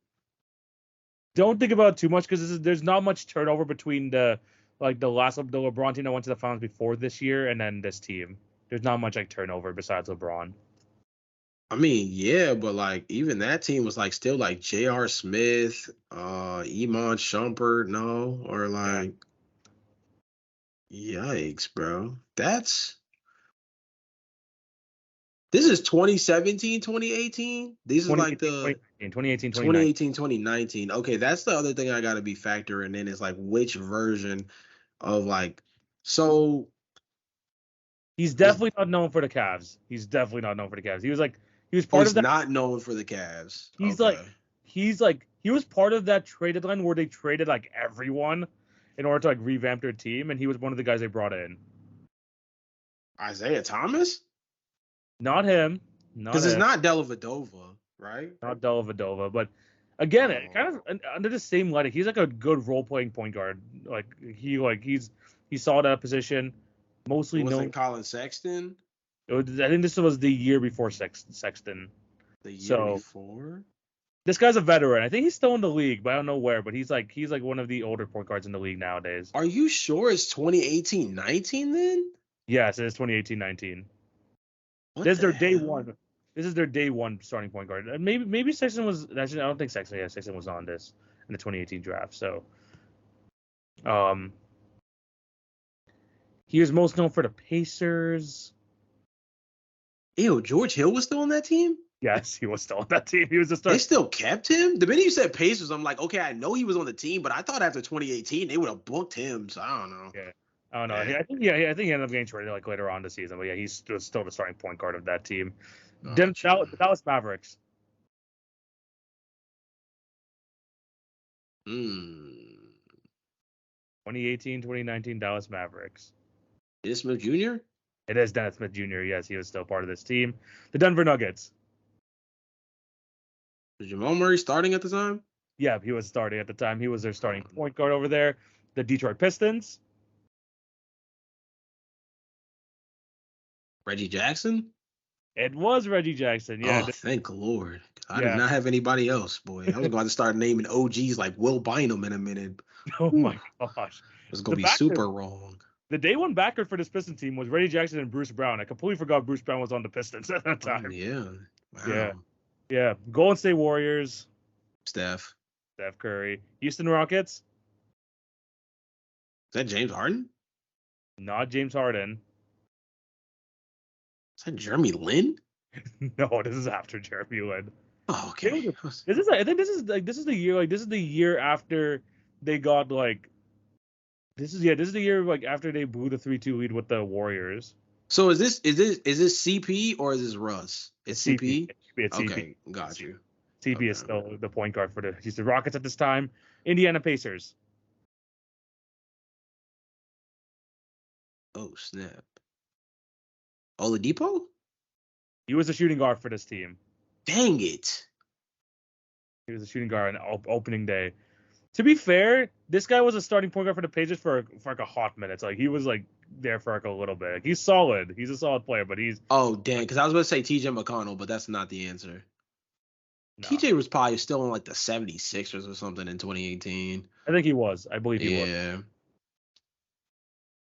Don't think about it too much because there's not much turnover between the LeBron team that went to the finals before this year and then this team. There's not much like turnover besides LeBron. I mean, yeah, but like even that team was like still like J.R. Smith, Iman Shumpert, no, or Yeah. like yikes, bro. This is 2017, 2018. These is like 2018, the 2018, 2019. 2018, 2019. Okay, that's the other thing I gotta be factoring in is like which version of like so He's was definitely not known for the Cavs. He's definitely not known for the Cavs. He was oh part of he's that. not known for the Cavs. He's Okay. like he was part of that trade deadline where they traded like everyone in order to like revamp their team, and he was one of the guys they brought in. Isaiah Thomas? Not him. Not Because it's him. not Dellavedova, right? Not Dellavedova, but again, it Oh. kind of under the same lighting. He's like a good role playing point guard. He saw that position. It Mostly known. wasn't Colin Sexton I think this was the year before Sexton. the year So before. this guy's a veteran. I think he's still in the league, but I don't know where. But he's like one of the older point guards in the league nowadays. Are you sure it's 2018-19 then? Yes, it is 2018-19. What This is the their day hell? one. This is their day one starting point guard. Maybe Sexton was actually I don't think Sexton. Yeah, Sexton was on this in the 2018 draft. So um he was most known for the Pacers. Ew, George Hill was still on that team? Yes, he was still on that team. He was the They start. still kept him? The minute you said Pacers, I'm like, okay, I know he was on the team, but I thought after 2018 they would have booked him. So I don't know. Yeah. I don't know. Eh. I think he ended up getting traded like later on the season. But yeah, he's still the starting point guard of that team. Gotcha. Dallas Mavericks. Hmm. 2018, 2019 Dallas Mavericks. Is Smith Jr.? It is Dennis Smith Jr. Yes, he was still part of this team. The Denver Nuggets. Was Jamal Murray starting at the time? Yeah, he was starting at the time. He was their starting point guard over there. The Detroit Pistons. Reggie Jackson? It was Reggie Jackson. Yeah. Oh, thank Lord. I did Yeah. not have anybody else, boy. I was going to start naming OGs like Will Bynum in a minute. Oh Whew. my gosh. It was going to be super wrong. The day one backer for this Pistons team was Reggie Jackson and Bruce Brown. I completely forgot Bruce Brown was on the Pistons at that time. Yeah. Wow. Yeah. Yeah. Golden State Warriors. Steph. Steph Curry. Houston Rockets. Is that James Harden? Not James Harden. Is that Jeremy Lin? No, this is after Jeremy Lin. Oh, okay. I think this is the year after they got like this is the year like after they blew the 3-2 lead with the Warriors. So is this CP or is this Russ? It's CP? It's CP. Okay, got you. CP is still the point guard for the Houston Rockets at this time. Indiana Pacers. Oh, snap. Oladipo? He was a shooting guard for this team. Dang it. He was a shooting guard on opening day. To be fair, this guy was a starting point guard for the Pacers for like a hot minute. Like he was like there for like a little bit. Like, he's solid. He's a solid player, but he's Dang, because I was going to say TJ McConnell, but that's not the answer. no. TJ was probably still in like the 76ers or something in 2018. I think he was. I believe he was. Yeah.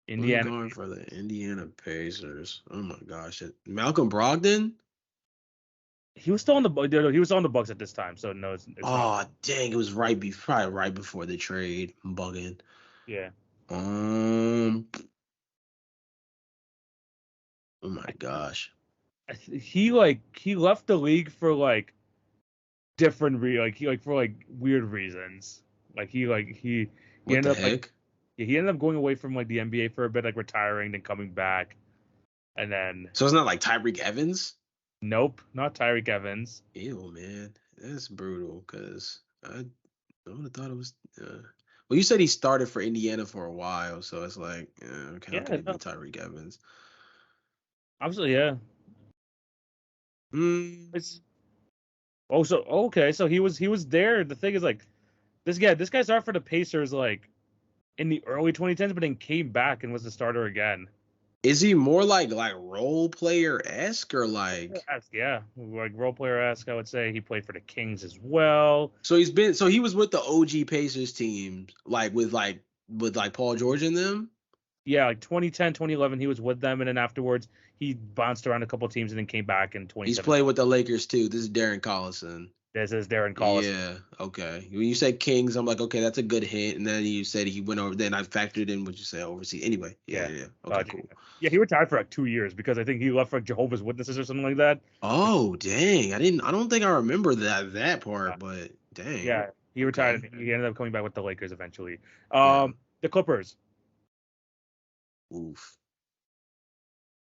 Indiana. Going for the Indiana Pacers. Oh my gosh. Malcolm Brogdon? He was still on the he was on the Bucks at this time, so no, it's not. Dang, it was probably right before the trade. I'm bugging. Yeah. Oh my gosh. He left the league for like different for like weird reasons. He What ended the up heck? he ended up going away from like the NBA for a bit, like retiring, then coming back, and then So it's not like Tyreek Evans? nope, not Tyreek Evans. Ew, man. That's brutal because I would have thought it was. Well, you said he started for Indiana for a while, so it's like, okay, how Yeah, could it be no, Tyreek Evans? absolutely, yeah. Mm, It's okay, so he was there. The thing is like this guy started for the Pacers like in the early 2010s, but then came back and was the starter again. is he more like role player esque or like? Yeah, like role player esque, I would say. He played for the Kings as well. So he was with the OG Pacers team, like with Paul George and them. Yeah, like 2010, 2011, he was with them, and then afterwards he bounced around a couple teams and then came back in He's 2017. played with the Lakers too. This is Darren Collison. This is Darren Collison. Yeah, okay. When you said Kings, I'm like, okay, that's a good hint. And then you said he went over. Then I factored in what you said overseas. Anyway, yeah, Yeah. yeah. Okay, Gotcha. cool. Yeah, he retired for like 2 years because I think he left for Jehovah's Witnesses or something like that. Oh, dang. I don't think I remember that Uh, part, but dang. yeah, he retired. Okay. He ended up coming back with the Lakers eventually. Yeah. The Clippers. Oof.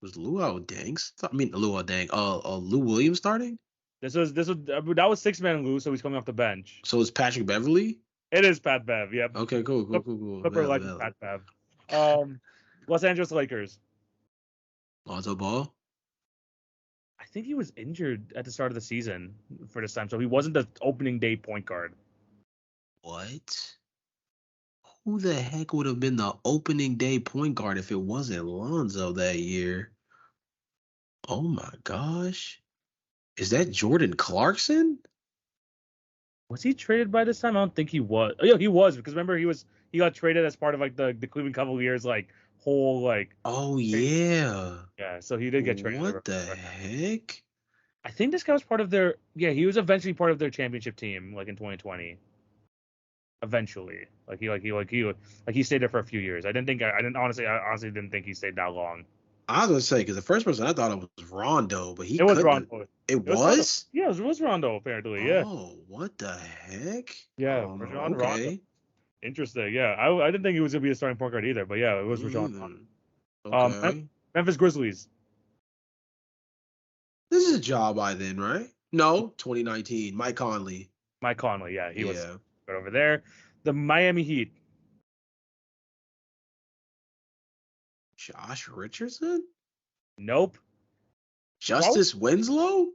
Was Luau Dang? I mean, Luau Dang. Lou Williams starting? This was that was 6-man Lou, so he's coming off the bench. So it's Patrick Beverly? It is Pat Bev. Yep. Okay, cool, cool, Clip- cool, cool. Clipper Valid, legend valid. Pat Bev. Um, Los Angeles Lakers. Lonzo Ball? I think he was injured at the start of the season for this time, so he wasn't the opening day point guard. What? Who the heck would have been the opening day point guard if it wasn't Lonzo that year? Oh my gosh. Is that Jordan Clarkson? Was he traded by this time? I don't think he was. Oh, yeah, he was because remember he got traded as part of like the Cleveland Cavaliers like whole like Oh yeah. yeah. So he did get traded. What the heck? I think this guy was part of their he was eventually part of their championship team like in 2020. Eventually, he stayed there for a few years. I honestly didn't think he stayed that long. I was gonna say because the first person I thought of was Rondo, but he It was couldn't. Rondo. It Rondo. was? Yeah, it was Rondo apparently. Yeah. Oh, what the heck? Yeah, Rajon Rondo. Okay. Interesting. Yeah, I didn't think he was gonna be a starting point guard either, but yeah, it was Rajon Rondo. Okay. Memphis Grizzlies. This is a job by then, right? No, 2019. Mike Conley. Mike Conley. Yeah, he was Yeah. right over there. The Miami Heat. Josh Richardson? Nope. Justice Winslow?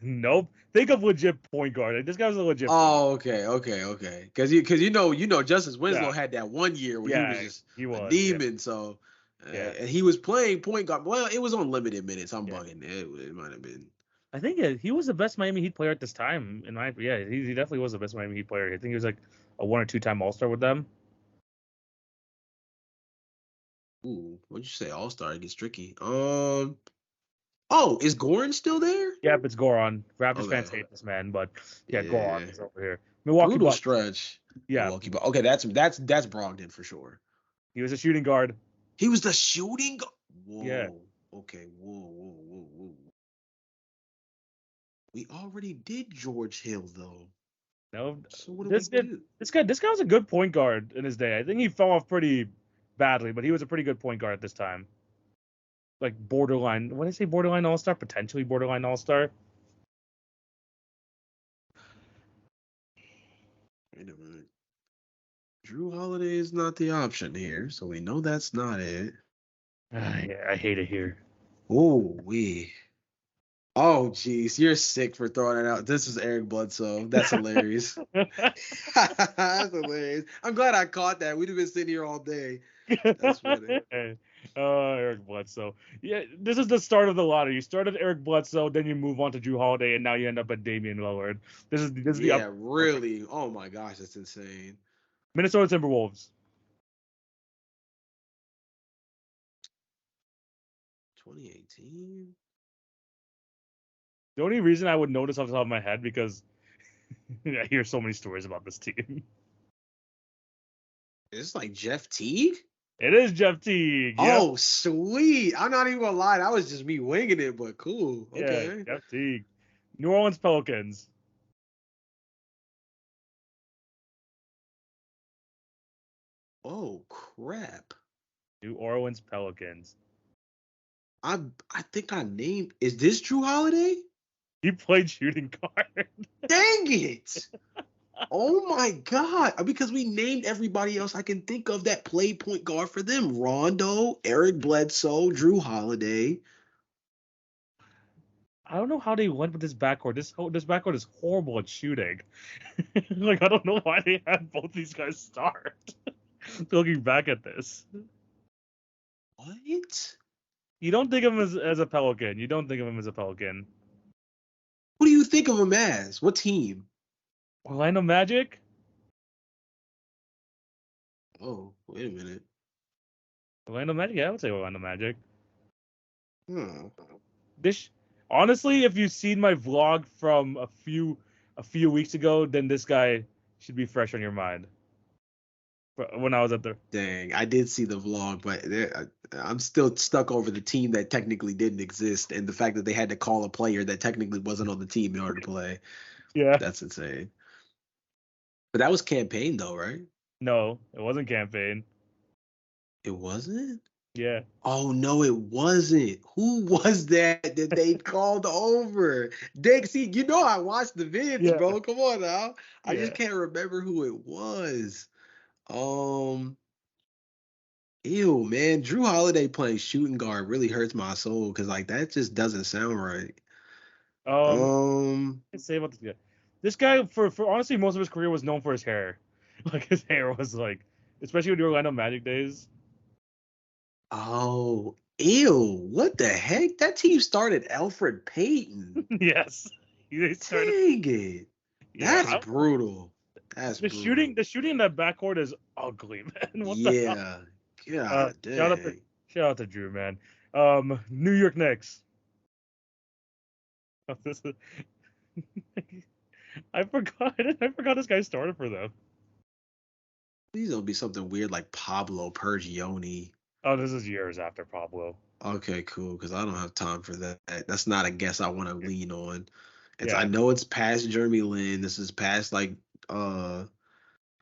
Nope. Think of legit point guard. Like, this guy was a legit. Oh, okay. Because you know Justice Winslow had that one year where he was just a demon. So and he was playing point guard. Well, it was on limited minutes. I'm bugging. It might have been. I think he was the best Miami Heat player at this time. He definitely was the best Miami Heat player. I think he was like a 1 or 2-time All-Star with them. Ooh, what'd you say? All-Star, it gets tricky. Oh, is Goran still there? Yep, it's Goran. Raptors fans hate this man, but Goran is over here. Milwaukee Bucks. Stretch. Yeah. Milwaukee Bucks. Okay, that's Brogdon for sure. He was a shooting guard. He was the shooting guard? Whoa. Yeah. Okay, whoa. We already did George Hill though. No, so what this guy was a good point guard in his day. I think he fell off pretty badly, but he was a pretty good point guard at this time. Like borderline, what did I say? Borderline All-Star, potentially borderline All-Star. Wait a minute. Drew Holiday is not the option here, so we know that's not it. I hate it here. Oh, Oh, geez, you're sick for throwing it out. This is Eric Bledsoe. That's hilarious. That's hilarious. I'm glad I caught that. We'd have been sitting here all day. That's funny. Eric Bledsoe. Yeah, this is the start of the lottery. You started Eric Bledsoe, then you move on to Drew Holiday, and now you end up at Damian Lillard. This is the really. Oh my gosh, that's insane. Minnesota Timberwolves. 2018. The only reason I would know this off the top of my head because I hear so many stories about this team. Is this like Jeff Teague? It is Jeff Teague. Oh, sweet. I'm not even gonna lie. That was just me winging it, but cool. Okay. Yeah, Jeff Teague. New Orleans Pelicans. Oh, crap. New Orleans Pelicans. I think I named. Is this Drew Holiday? He played shooting guard. Dang it! Oh my God. Because we named everybody else I can think of that played point guard for them. Rondo, Eric Bledsoe, Drew Holiday. I don't know how they went with this backcourt. This backcourt is horrible at shooting. Like I don't know why they had both these guys start. Looking back at this, What? you don't think of him as a Pelican. You don't think of him as a Pelican. What do you think of him as? What team? Orlando Magic. Oh, wait a minute. Orlando Magic. Yeah, I would say Orlando Magic. Hmm. This honestly, if you've seen my vlog from a few weeks ago, then this guy should be fresh on your mind. When I was at the Dang, I did see the vlog, but I'm still stuck over the team that technically didn't exist and the fact that they had to call a player that technically wasn't on the team in order to play. yeah, That's insane. But that was campaign though, right? no, it wasn't campaign. It wasn't? Yeah, Oh no, it wasn't. Who was that they called over? Dang, see, you know I watched the vids, yeah, bro. Come on now. I just yeah. can't remember who it was. Um, Ew, man. Drew Holiday playing shooting guard really hurts my soul because like that just doesn't sound right. Um, Um, I say about this guy. This guy, for honestly, most of his career was known for his hair. Like his hair was like, especially with the Orlando Magic days. oh, ew. What the heck? That team started Alfred Payton. Yes, they started. Dang it. Yeah, That's brutal. That's the shooting, brutal. the shooting in that backcourt is ugly, man. What the hell? Yeah. God Shout out to dang. Drew, man. New York Knicks. This is, I forgot this guy started for them. Please don't be something weird like Pablo Pergioni. Oh, this is years after Pablo. Okay, cool. Because I don't have time for that. That's not a guess I want to lean on. I Yeah, know it's past Jeremy Lin. This is past like uh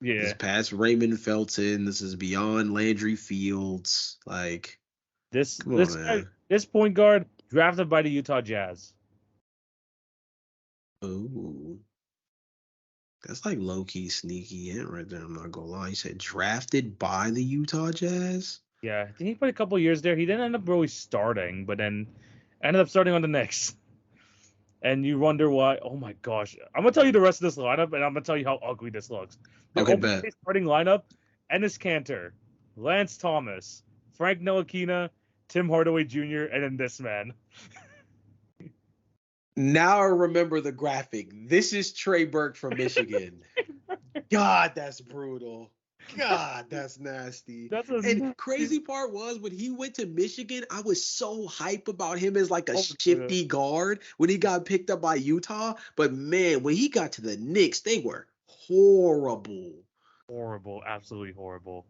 this is yeah. past Raymond Felton. This is beyond Landry Fields. Like, This come on, this guy, man. this point guard drafted by the Utah Jazz. Ooh. That's like low key sneaky hint right there. I'm not gonna lie. You said drafted by the Utah Jazz? Yeah, I think he played a couple years there. He didn't end up really starting, but then ended up starting on the Knicks. And you wonder why. Oh my gosh! I'm gonna tell you the rest of this lineup, and I'm gonna tell you how ugly this looks. The Okay, opening bet. day starting lineup: Ennis Cantor, Lance Thomas, Frank Ntilikina, Tim Hardaway Jr., and then this man. Now I remember the graphic. This is Trey Burke from Michigan. God, that's brutal. God, that's nasty. That's a And nasty. crazy part was when he went to Michigan, I was so hype about him as like a Oh, yeah. shifty guard when he got picked up by Utah. But man, when he got to the Knicks, they were horrible. Horrible, absolutely horrible.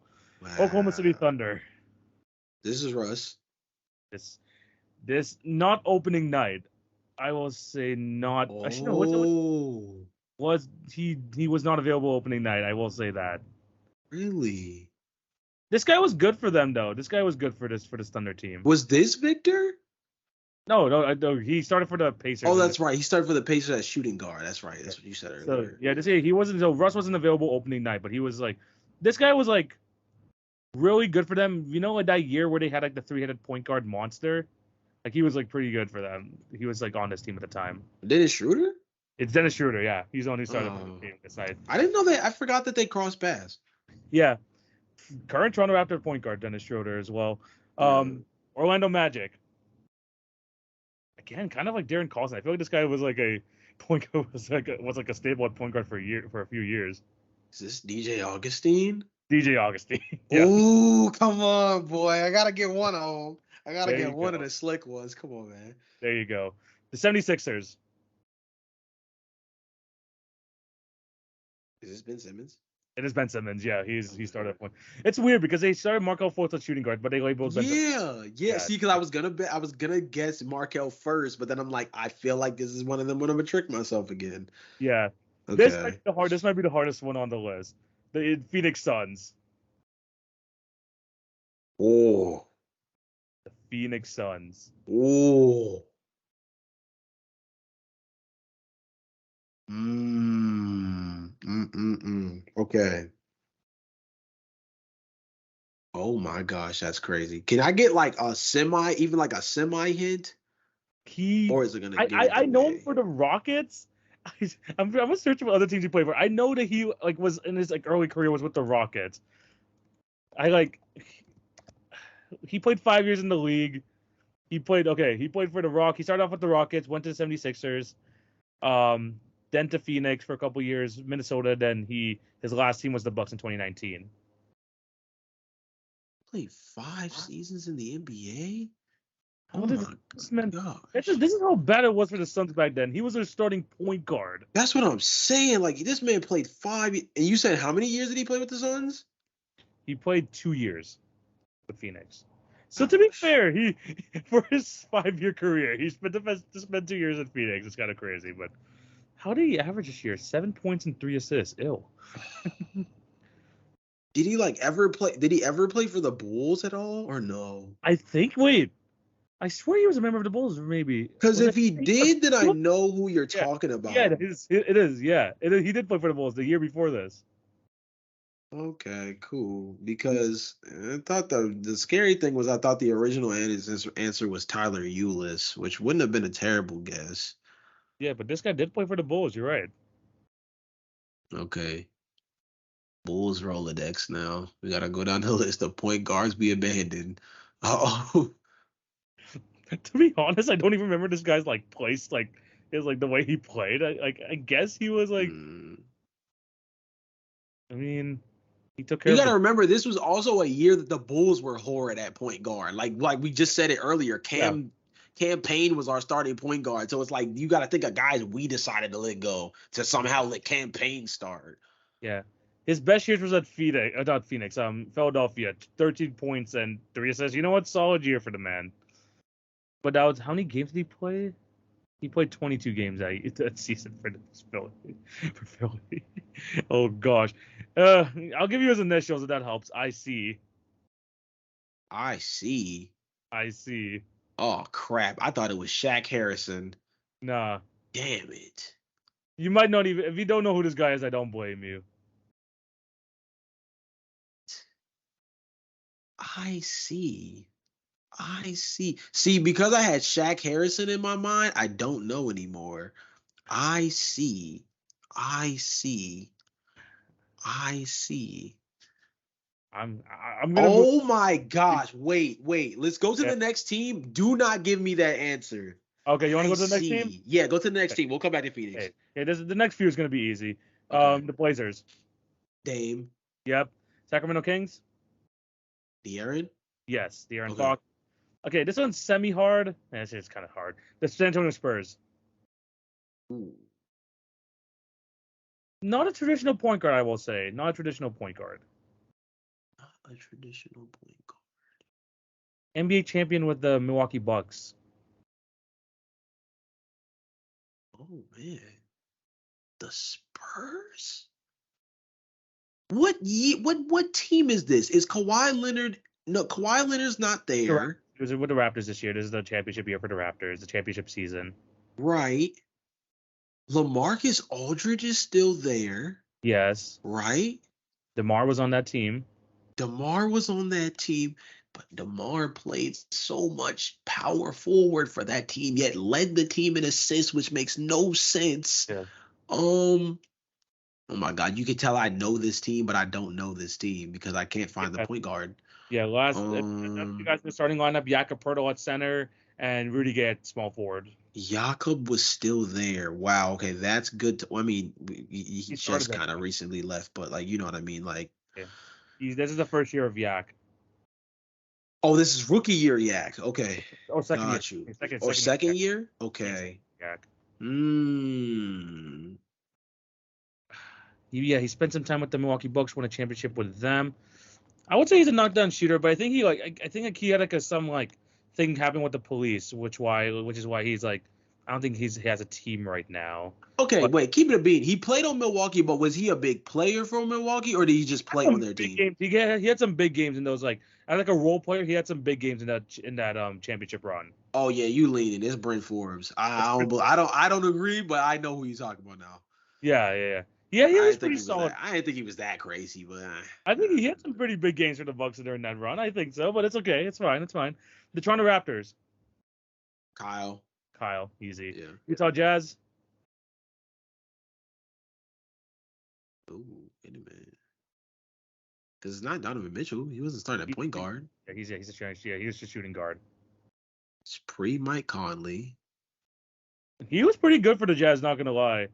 Oklahoma City Wow. Thunder. This is Russ. This this not opening night. I will say not. Actually, no. Oh, He was not available opening night. I will say that. really? This guy was good for them though. This guy was good for this Thunder team. Was this Victor? No, no, no. He started for the Pacers. Oh, And this, that's right. He started for the Pacers as shooting guard. That's right. That's what you said so earlier. yeah, this year he wasn't. So Russ wasn't available opening night, but he was like, this guy was like really good for them. You know, like that year where they had like the three-headed point guard monster. Like he was like pretty good for them. He was like on this team at the time. Dennis Schroeder? It's Dennis Schroeder. Yeah, he's the one who started for the Oh, team this night. I didn't know that. I forgot that they crossed paths. Yeah, current Toronto Raptor point guard Dennis Schroeder as well. Yeah. Orlando Magic. Again, kind of like Darren Collison. I feel like this guy was like a point guard was like a stable at point guard for a few years. Is this DJ Augustine? DJ Augustine. Yeah, Ooh, come on, boy. I gotta get one of them. I gotta there get you one of go. the slick ones. Come on, man. There you go. The 76ers. Is this Ben Simmons? It is Ben Simmons. Yeah, he started Okay. at point. It's weird because they started Markel Fultz at shooting guard, but they labeled Ben Simmons. Yeah. Yeah, See, because I was gonna guess Markel first, but then I'm like, I feel like this is one of them when I'm gonna trick myself again. yeah. Okay. This might be the hardest one on the list. The Phoenix Suns. Oh. The Phoenix Suns. Oh. Mmm. Okay. Oh my gosh, that's crazy. Can I get like a semi, even like a semi hint, He, or is it gonna give I, it I know him away? for the Rockets. I'm gonna search for other teams he played for. I know that he like was in his like early career was with the Rockets. I like he played 5 years in the league. He played for the Rock. He started off with the Rockets, went to the 76ers, um, then to Phoenix for a couple years, Minnesota, then his last team was the Bucks in 2019. Played 5 seasons in the NBA. How Oh did my this man gosh. this is how bad it was for the Suns back then. He was their starting point guard. That's what I'm saying. Like this man played and you said how many years did he play with the Suns? He played 2 years with Phoenix. So to be fair, he for his 5 year career, he spent 2 years in Phoenix. It's kind of crazy, but how did he average this year? 7 points and 3 assists. Ew. Did he like ever play? Did he ever play for the Bulls at all, or no? I think. Wait, I swear he was a member of the Bulls. Maybe Because was if it? he did, then I know who you're Yeah, talking yeah. about. It is. Yeah, he did play for the Bulls the year before this. Okay, cool. Because I thought the scary thing was I thought the original answer was Tyler Eulis, which wouldn't have been a terrible guess. Yeah, but this guy did play for the Bulls. You're right. Okay. Bulls Rolodex now. We gotta go down the list of point guards we abandoned. Oh, To be honest, I don't even remember this guy's like place, like his like the way he played. I guess he was like. I mean, he took care you of gotta the. remember this was also a year that the Bulls were horrid at point guard. Like we just said it earlier. Yeah, Cam Payne was our starting point guard. So it's like you gotta think of guys we decided to let go to somehow let Cam Payne start. yeah. His best years was at Phoenix, not Phoenix, Philadelphia. 13 points and 3 assists. You know what? Solid year for the man. But that was how many games did he play? He played 22 games that season for Philly. For Philly. Oh gosh. I'll give you his initials if that helps. I see. I see. I see. Oh crap. I thought it was Shaq Harrison. Nah. Damn it. You might not even if you don't know who this guy is, I don't blame you. I see. I see. See, because I had Shaq Harrison in my mind, I don't know anymore. I see. I see. I see. I'm gonna move. Oh my gosh. Wait. Let's go to Yeah. the next team. Do not give me that answer. Okay, you want to I go to the next team? see. Yeah, go to the next Okay. team. We'll come back to Phoenix. Okay. Yeah, the next few is gonna be easy. Okay. The Blazers. Dame. Yep. Sacramento Kings. De'Aaron. Yes. The Aaron Okay. Fox. Okay, this one's semi-hard. It's kind of hard. The San Antonio Spurs. Ooh. Not a traditional point guard, I will say. Not a traditional point guard. Not a traditional point guard. NBA champion with the Milwaukee Bucks. Oh man. The Spurs? What team is this? Is Kawhi Leonard? No, Kawhi Leonard's not there. It was with the Raptors this year. This is the championship year for the Raptors, the championship season. Right. LaMarcus Aldridge is still there. Yes. Right. DeMar was on that team. DeMar was on that team, but DeMar played so much power forward for that team, yet led the team in assists, which makes no sense. Yeah. Oh my God, you can tell I know this team, but I don't know this team because I can't find the point guard. Yeah, you guys in the starting lineup, Jakob Poeltl at center and Rudy Gay at small forward. Jakob was still there. Wow. Okay, that's good. I mean, he just kind of recently left, but like, you know what I mean? Like, yeah. This is the first year of Yak. Oh, this is rookie year Yak. Okay. Oh, second Got year. You. Second year? Okay. Yak. He spent some time with the Milwaukee Bucks, won a championship with them. I would say he's a knockdown shooter, but I think he had like some thing happen with the police, which is why he's like, I don't think he has a team right now. Okay, but, wait, keep it a beat. He played on Milwaukee, but was he a big player for Milwaukee, or did he just play on their team? Games. He had some big games in those, like as a role player. He had some big games in that championship run. Oh yeah, you leaning. It's Brent Forbes. I don't agree, but I know who you're talking about now. Yeah. Yeah, he I was didn't think pretty he was solid. that. I didn't think he was that crazy, but I think he hit some pretty big games for the Bucks during that run. I think so, but it's okay. It's fine. It's fine. The Toronto Raptors. Kyle. Kyle, easy. Yeah. Utah Jazz. Ooh, wait a minute. Because it's not Donovan Mitchell. He wasn't starting at point guard. He's he was just shooting guard. It's pre Mike Conley. He was pretty good for the Jazz, not gonna lie.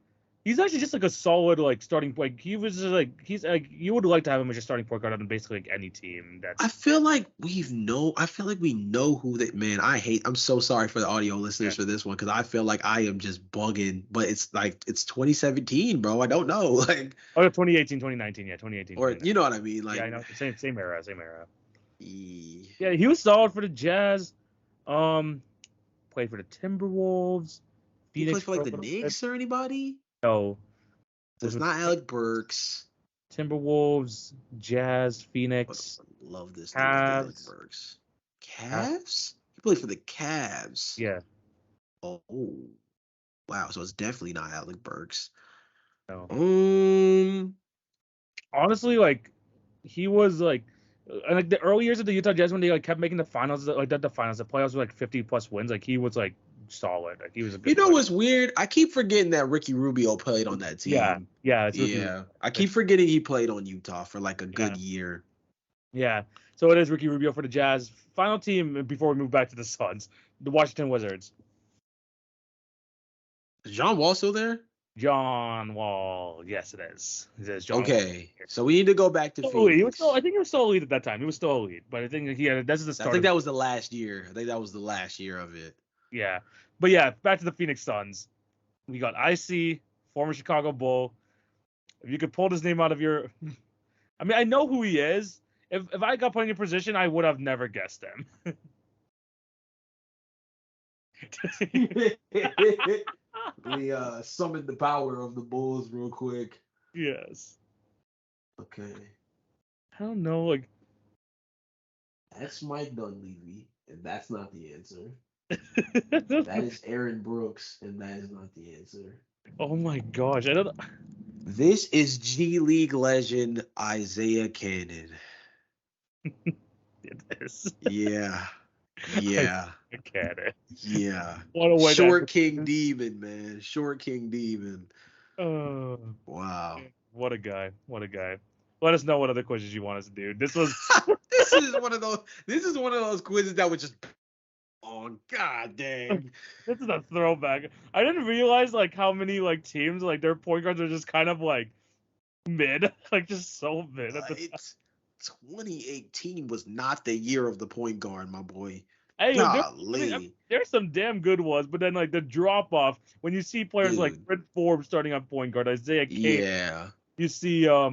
He's actually just like a solid like starting point. He was just like he's like you would like to have him as your starting point guard on basically like any team. I feel like we know who that man. I'm so sorry for the audio listeners for this one because I feel like I am just bugging, but it's like it's 2017, bro. I don't know. Like 2018, 2019, yeah, 2018. Or you know what I mean? Like yeah, I know. Same era. E- Yeah, he was solid for the Jazz. Played for the Timberwolves. He Phoenix plays for like the Knicks or anybody? No. So it's not Alec Burks. Timberwolves, Jazz, Phoenix. Love this Cavs. Alec Burks. Cavs? He played for the Cavs. Yeah. Oh. Wow. So it's definitely not Alec Burks. No. Um. Honestly, like he was like the early years of the Utah Jazz when they like kept making the finals, like the playoffs were like 50+ wins. Like he was like solid. Like he was a good. You know player. what's weird? I keep forgetting that Ricky Rubio played on that team. Yeah. I keep forgetting he played on Utah for like a good year. Yeah. So it is Ricky Rubio for the Jazz. Final team before we move back to the Suns, the Washington Wizards. Is John Wall still there? John Wall. Yes, it is. It is John Okay. Wall. So we need to go back to Phoenix. I think he was still elite at that time. He was still elite, but I think that's the start. I think that was the last year. I think that was the last year of it. Yeah. But yeah, back to the Phoenix Suns. We got IC, former Chicago Bull. If you could pull his name out of your I mean, I know who he is. If I got put in your position, I would have never guessed him. We summoned the power of the Bulls real quick. Yes. Okay. I don't know, like that's Mike Dunleavy, and that's not the answer. That is Aaron Brooks, and that is not the answer. Oh my gosh, I don't know. This is G League legend Isaiah Cannon. It is. Yeah. Cannon. Yeah. What a way Short King Demon, man. Short King Demon. Wow. What a guy. Let us know what other quizzes you want us to do. This was This is one of those quizzes that was just god dang. This is a throwback. I didn't realize like how many like teams like their point guards are just kind of like mid, like just so mid. 2018 was not the year of the point guard, my boy. Hey, there's some damn good ones, but then like the drop off when you see players like Fred Forbes starting on point guard, Isaiah Kane. Yeah. You see, I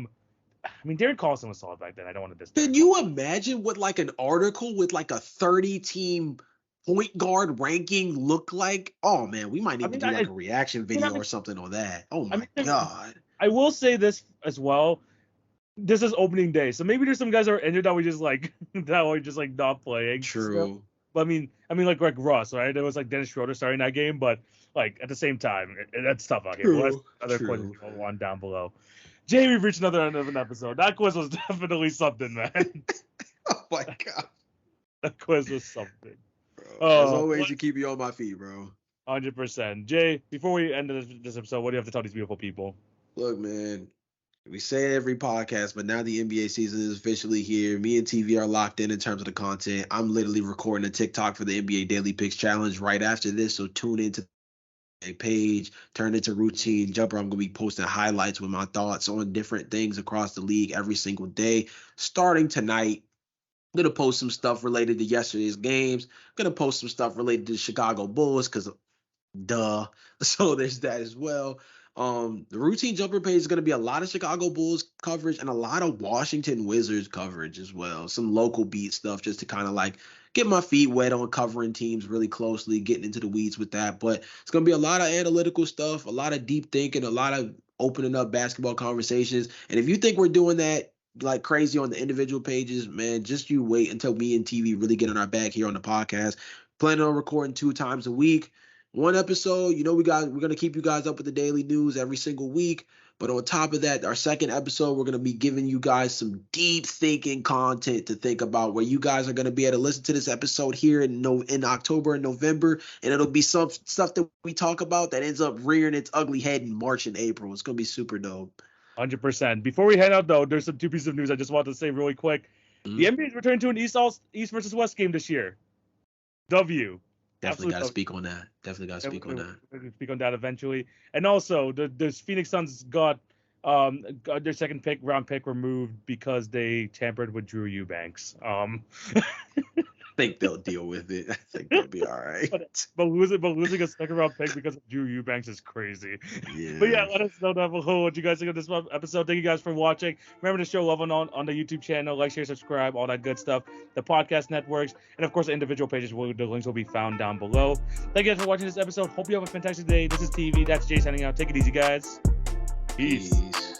mean, Darren Collison was solid back then. I don't want to dismiss. Can you imagine what like an article with like a 30-team point guard ranking look like? Oh man, we might need to do like a reaction video or something on that. Oh my god. I will say this as well. This is opening day, so maybe there's some guys that are injured that we just like not playing. True. So, but I mean like Russ, right? There was like Dennis Schroeder starting that game, but like at the same time, that's tough out here. True. Other quizzes we'll go on down below. Jay, we've reached another end of an episode. That quiz was definitely something, man. Oh my god. That quiz was something. Bro, as always, you keep me on my feet, bro. 100%. Jay, before we end this episode, what do you have to tell these beautiful people? Look, man. We say it every podcast, but now the NBA season is officially here. Me and TV are locked in terms of the content. I'm literally recording a TikTok for the NBA Daily Picks Challenge right after this, so tune into the page, turn into Routine Jumper. I'm going to be posting highlights with my thoughts on different things across the league every single day. Starting tonight, I'm going to post some stuff related to yesterday's games. I'm going to post some stuff related to the Chicago Bulls because, duh. So there's that as well. The Routine Jumper page is going to be a lot of Chicago Bulls coverage and a lot of Washington Wizards coverage as well. Some local beat stuff just to kind of like get my feet wet on covering teams really closely, getting into the weeds with that. But it's going to be a lot of analytical stuff, a lot of deep thinking, a lot of opening up basketball conversations. And if you think we're doing that like crazy on the individual pages, man, just you wait until me and TV really get on our back here on the podcast. Planning on recording 2 times a week. One episode, we're going to keep you guys up with the daily news every single week. But on top of that, our second episode, we're going to be giving you guys some deep thinking content to think about, where you guys are going to be able to listen to this episode here in October and November. And it'll be some stuff that we talk about that ends up rearing its ugly head in March and April. It's going to be super dope. 100%. Before we head out, though, there's some two pieces of news I just want to say really quick. Mm-hmm. The NBA is returning to an East versus West game this year. W. Definitely got to speak on that. We'll speak on that eventually. And also, the Phoenix Suns got their second round pick removed because they tampered with Drew Eubanks. I think they'll deal with it. I think they'll be all right. But losing a second round pick because of Drew Eubanks is crazy. Yeah. But yeah, let us know down below what you guys think of this episode. Thank you guys for watching. Remember to show love on the YouTube channel, like, share, subscribe, all that good stuff. The podcast networks, and of course the individual pages where the links will be found down below. Thank you guys for watching this episode. Hope you have a fantastic day. This is TV. That's Jay signing out. Take it easy, guys. Peace.